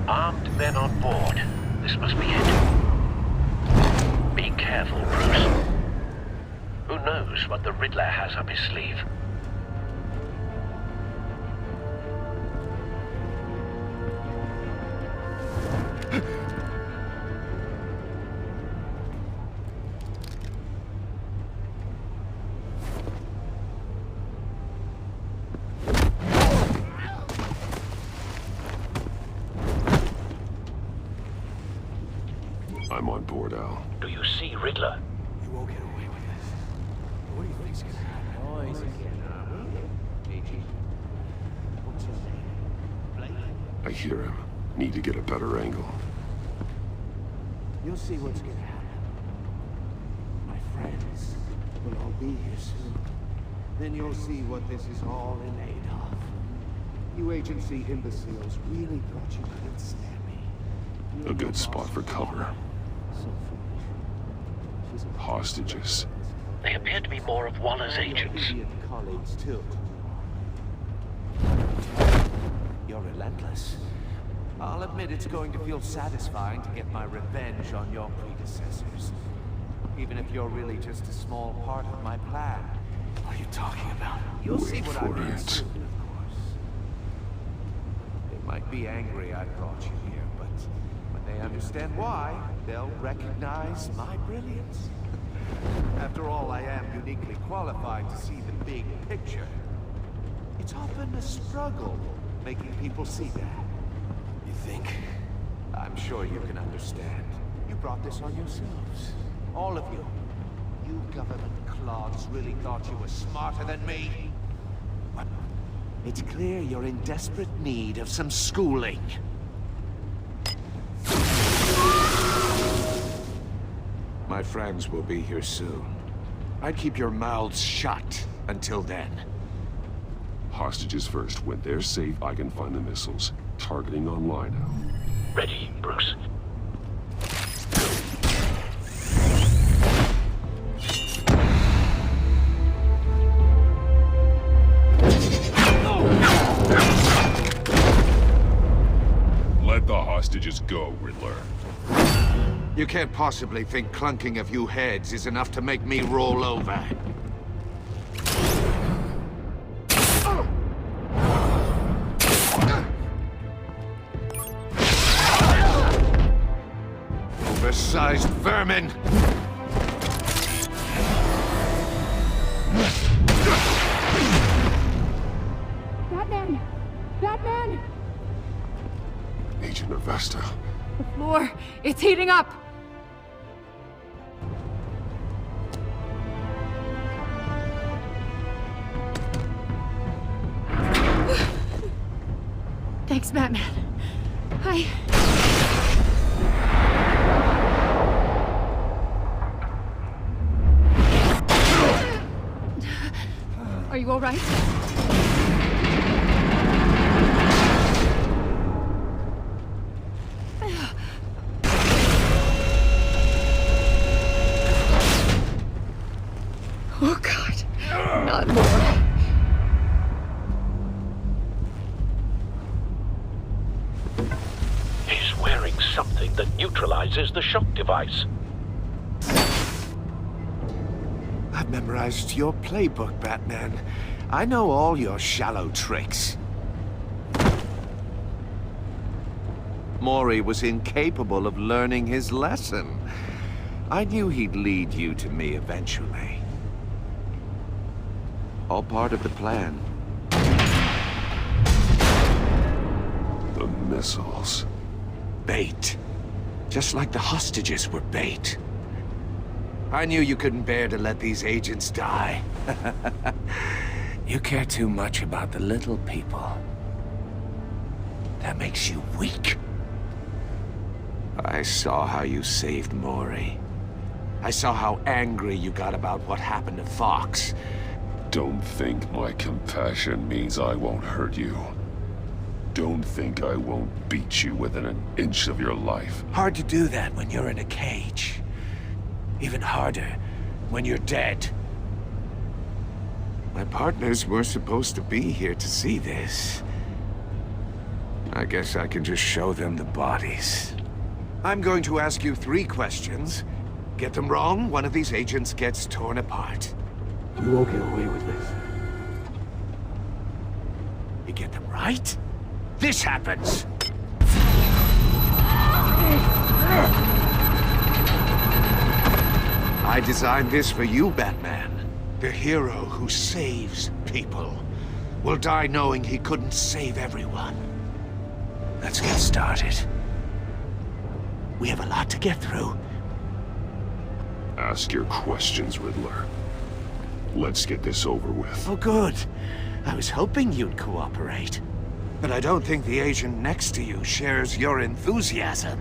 Armed men on board. This must be it. Be careful, Bruce. Who knows what the Riddler has up his sleeve? report, Al. Do you see Riddler? You won't get away with this. What do you think's gonna happen? Noise again. What's your name? I hear him. Need to get a better angle. You'll see what's gonna happen. My friends will all be here soon. Then you'll see what this is all in aid of. You agency imbeciles really thought you couldn't stand me. A good spot for cover. Hostages. They appear to be more of Waller's agents. Colleagues too. You're relentless. I'll admit it's going to feel satisfying to get my revenge on your predecessors. Even if you're really just a small part of my plan. What are you talking about? You'll see what I mean soon, of course. They might be angry I brought you here, but when they understand why, they'll recognize my brilliance. After all, I am uniquely qualified to see the big picture. It's often a struggle making people see that. You think? I'm sure you can understand. You brought this on yourselves. All of you. You government clods really thought you were smarter than me? Well, it's clear you're in desperate need of some schooling. My friends will be here soon. I'd keep your mouths shut until then. Hostages first. When they're safe, I can find the missiles. Targeting online now. Ready, Bruce. Let the hostages go, Riddler. You can't possibly think clunking a few heads is enough to make me roll over. Oversized vermin! Batman! Batman! Agent Avesta. The floor, it's heating up! Thanks, Batman. Are you all right? Oh, God. Not more. He's wearing something that neutralizes the shock device. I've memorized your playbook, Batman. I know all your shallow tricks. Mori was incapable of learning his lesson. I knew he'd lead you to me eventually. All part of the plan. The missiles. Bait. Just like the hostages were bait. I knew you couldn't bear to let these agents die. You care too much about the little people. That makes you weak. I saw how you saved Mori. I saw how angry you got about what happened to Fox. Don't think my compassion means I won't hurt you. Don't think I won't beat you within an inch of your life. Hard to do that when you're in a cage. Even harder when you're dead. My partners were supposed to be here to see this. I guess I can just show them the bodies. I'm going to ask you 3 questions. Get them wrong, one of these agents gets torn apart. You won't get away with this. You get them right, this happens! I designed this for you, Batman. The hero who saves people will die knowing he couldn't save everyone. Let's get started. We have a lot to get through. Ask your questions, Riddler. Let's get this over with. Oh, good. I was hoping you'd cooperate. But I don't think the agent next to you shares your enthusiasm.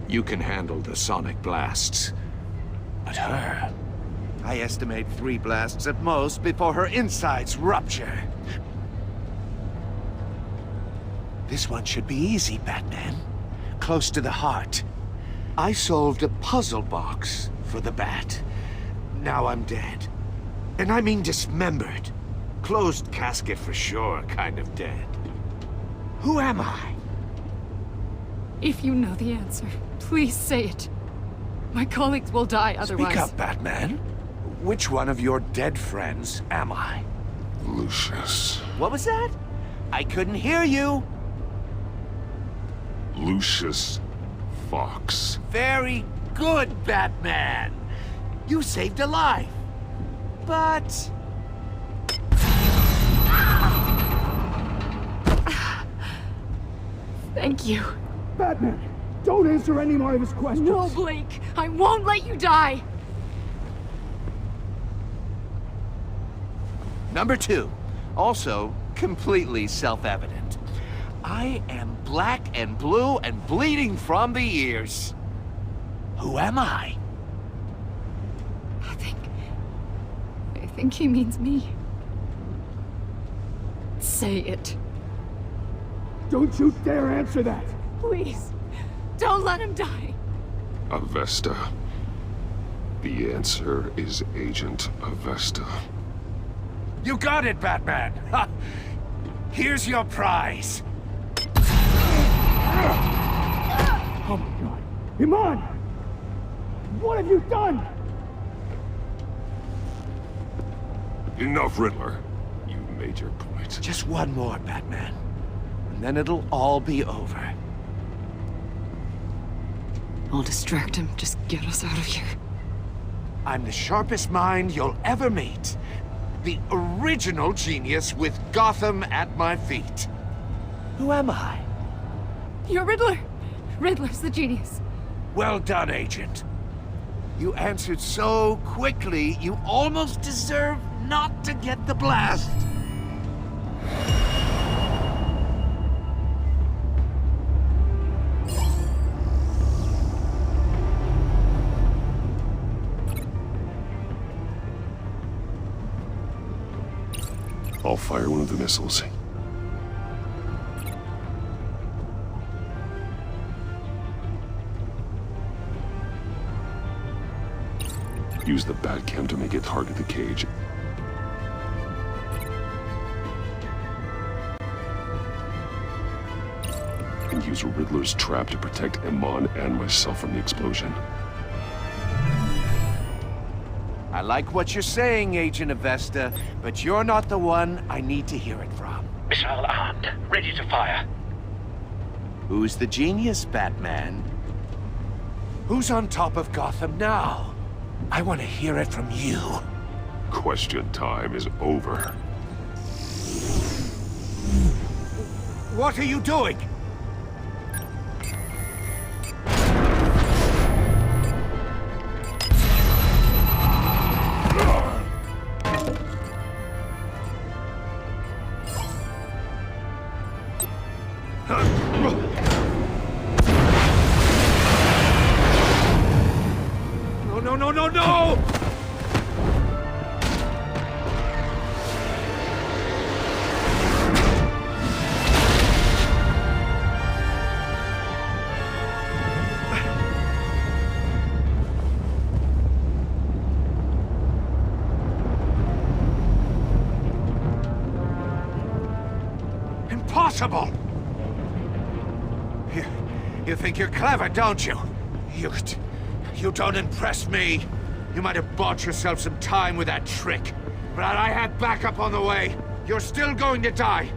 You can handle the sonic blasts. But her... I estimate 3 blasts at most before her insides rupture. This one should be easy, Batman. Close to the heart. I solved a puzzle box for the Bat. Now I'm dead. And I mean dismembered. Closed casket for sure, kind of dead. Who am I? If you know the answer, please say it. My colleagues will die otherwise. Speak up, Batman. Which one of your dead friends am I? Lucius. What was that? I couldn't hear you. Lucius Fox. Very good, Batman. You saved a life. But... Thank you. Batman, don't answer any more of his questions. No, Blake. I won't let you die. Number 2. Also, completely self-evident. I am black and blue and bleeding from the ears. Who am I? I think he means me. Say it. Don't you dare answer that! Please, don't let him die. Avesta. The answer is Agent Avesta. You got it, Batman! Ha! Here's your prize. Oh my god. Iman! What have you done? Enough, Riddler. You made your point. Just one more, Batman. And then it'll all be over. I'll distract him. Just get us out of here. I'm the sharpest mind you'll ever meet. The original genius with Gotham at my feet. Who am I? You're Riddler. Riddler's the genius. Well done, Agent. You answered so quickly, you almost deserve not to get the blast. I'll fire one of the missiles. Use the Batcam to make it target the cage. And use Riddler's trap to protect Iman and myself from the explosion. I like what you're saying, Agent Avesta, but you're not the one I need to hear it from. Missile armed, ready to fire. Who's the genius, Batman? Who's on top of Gotham now? I want to hear it from you. Question time is over. What are you doing? No! Impossible! You think you're clever, don't you? You don't impress me. You might have bought yourself some time with that trick, but I had backup on the way. You're still going to die.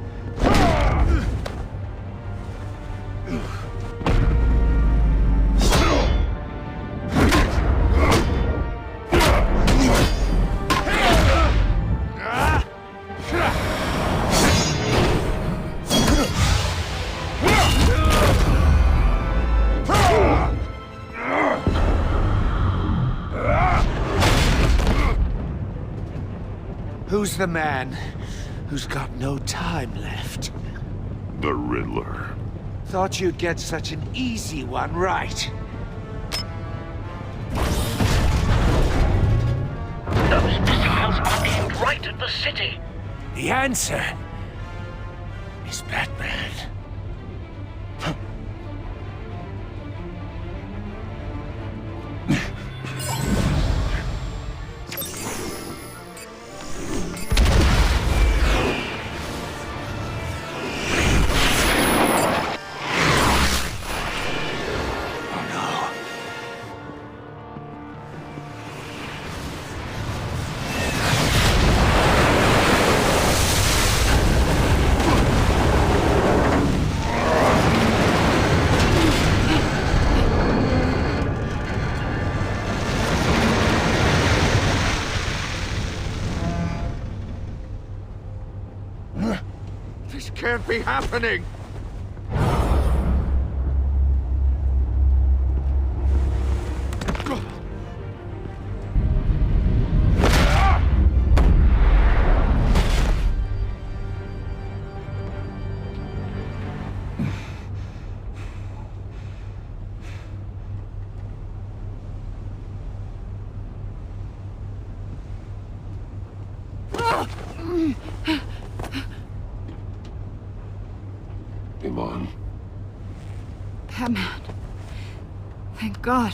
Who's the man who's got no time left? The Riddler. Thought you'd get such an easy one right. Those missiles are aimed right at the city. The answer is Batman. This can't be happening! Iman. Batman. Thank God.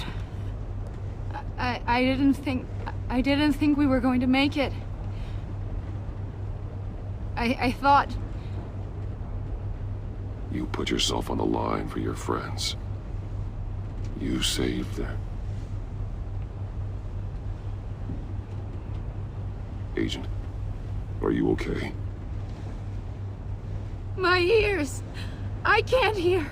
I didn't think we were going to make it. I thought... You put yourself on the line for your friends. You saved them. Agent, are you okay? My ears! I can't hear!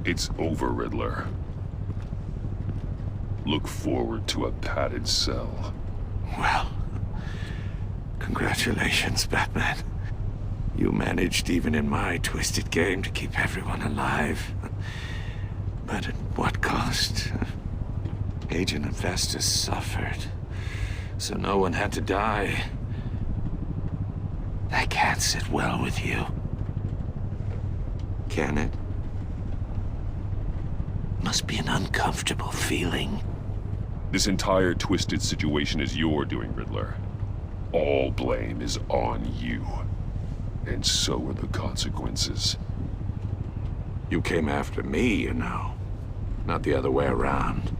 It's over, Riddler. Look forward to a padded cell. Well, congratulations, Batman. You managed, even in my twisted game, to keep everyone alive. But at what cost? Agent Hephaestus suffered, so no one had to die. That can't sit well with you. Can it? Must be an uncomfortable feeling. This entire twisted situation is your doing, Riddler. All blame is on you. And so are the consequences. You came after me, you know. Not the other way around.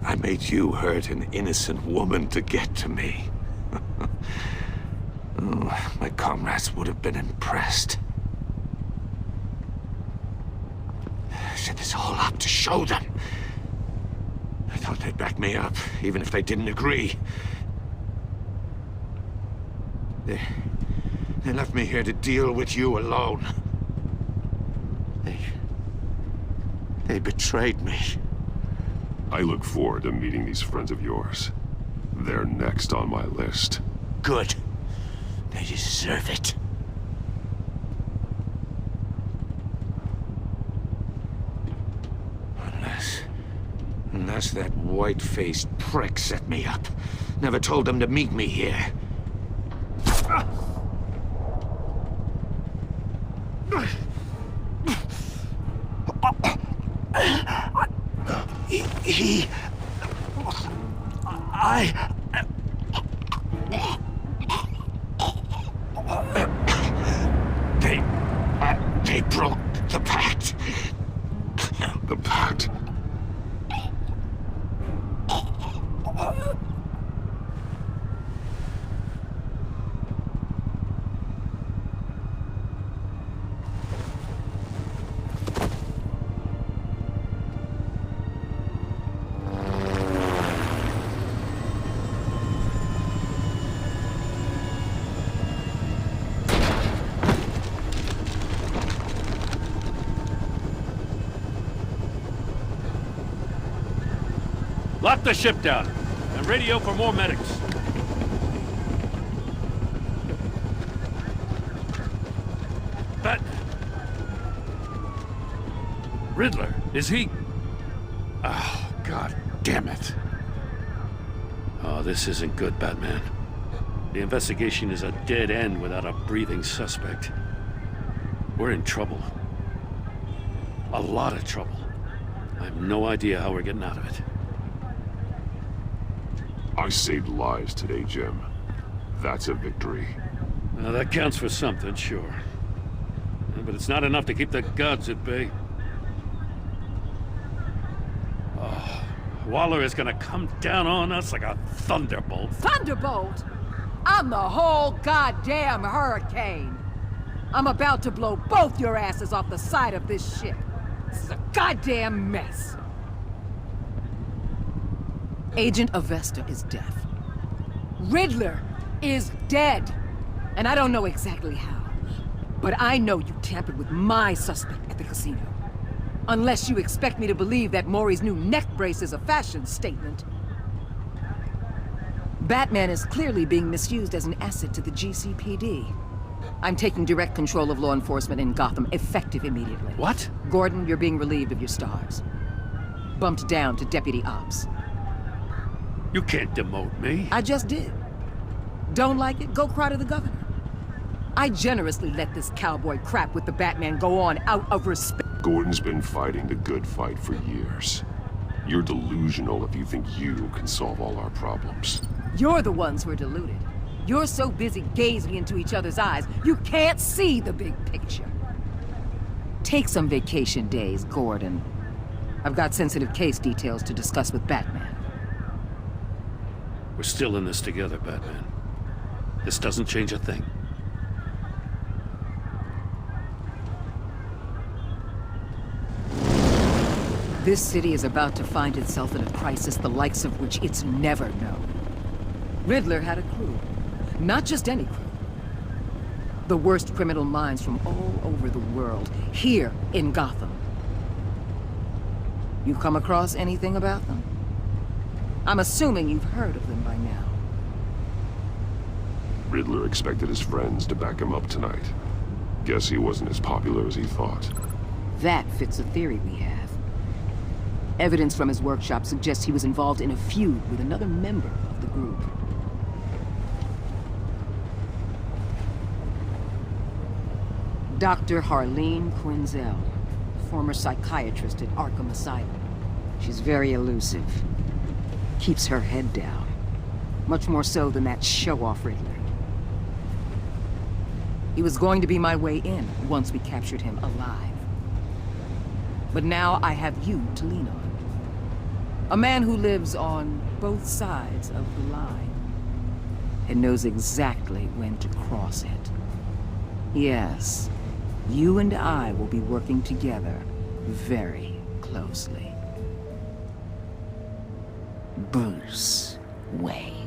I made you hurt an innocent woman to get to me. Oh, my comrades would have been impressed. I set this all up to show them. I thought they'd back me up, even if they didn't agree. They left me here to deal with you alone. They betrayed me. I look forward to meeting these friends of yours. They're next on my list. Good. They deserve it. Unless that white-faced prick set me up. Never told them to meet me here. They broke the pact. The pact? Lock the ship down, and radio for more medics. But... Riddler, is he... Oh, God damn it. Oh, this isn't good, Batman. The investigation is a dead end without a breathing suspect. We're in trouble. A lot of trouble. I have no idea how we're getting out of it. I saved lives today, Jim. That's a victory. Now, that counts for something, sure. But it's not enough to keep the gods at bay. Oh, Waller is gonna come down on us like a thunderbolt. Thunderbolt? I'm the whole goddamn hurricane. I'm about to blow both your asses off the side of this ship. This is a goddamn mess. Agent Avesta is dead. Riddler is dead. And I don't know exactly how. But I know you tampered with my suspect at the casino. Unless you expect me to believe that Maury's new neck brace is a fashion statement. Batman is clearly being misused as an asset to the GCPD. I'm taking direct control of law enforcement in Gotham, effective immediately. What? Gordon, you're being relieved of your stars. Bumped down to Deputy Ops. You can't demote me. I just did. Don't like it? Go cry to the governor. I generously let this cowboy crap with the Batman go on out of respect. Gordon's been fighting the good fight for years. You're delusional if you think you can solve all our problems. You're the ones who are deluded. You're so busy gazing into each other's eyes, you can't see the big picture. Take some vacation days, Gordon. I've got sensitive case details to discuss with Batman. We're still in this together, Batman. This doesn't change a thing. This city is about to find itself in a crisis the likes of which it's never known. Riddler had a crew. Not just any crew. The worst criminal minds from all over the world, here in Gotham. You come across anything about them? I'm assuming you've heard of them by now. Riddler expected his friends to back him up tonight. Guess he wasn't as popular as he thought. That fits a theory we have. Evidence from his workshop suggests he was involved in a feud with another member of the group. Dr. Harleen Quinzel, former psychiatrist at Arkham Asylum. She's very elusive. Keeps her head down. Much more so than that show-off Riddler. He was going to be my way in once we captured him alive. But now I have you to lean on. A man who lives on both sides of the line and knows exactly when to cross it. Yes, you and I will be working together very closely. Bruce Wayne.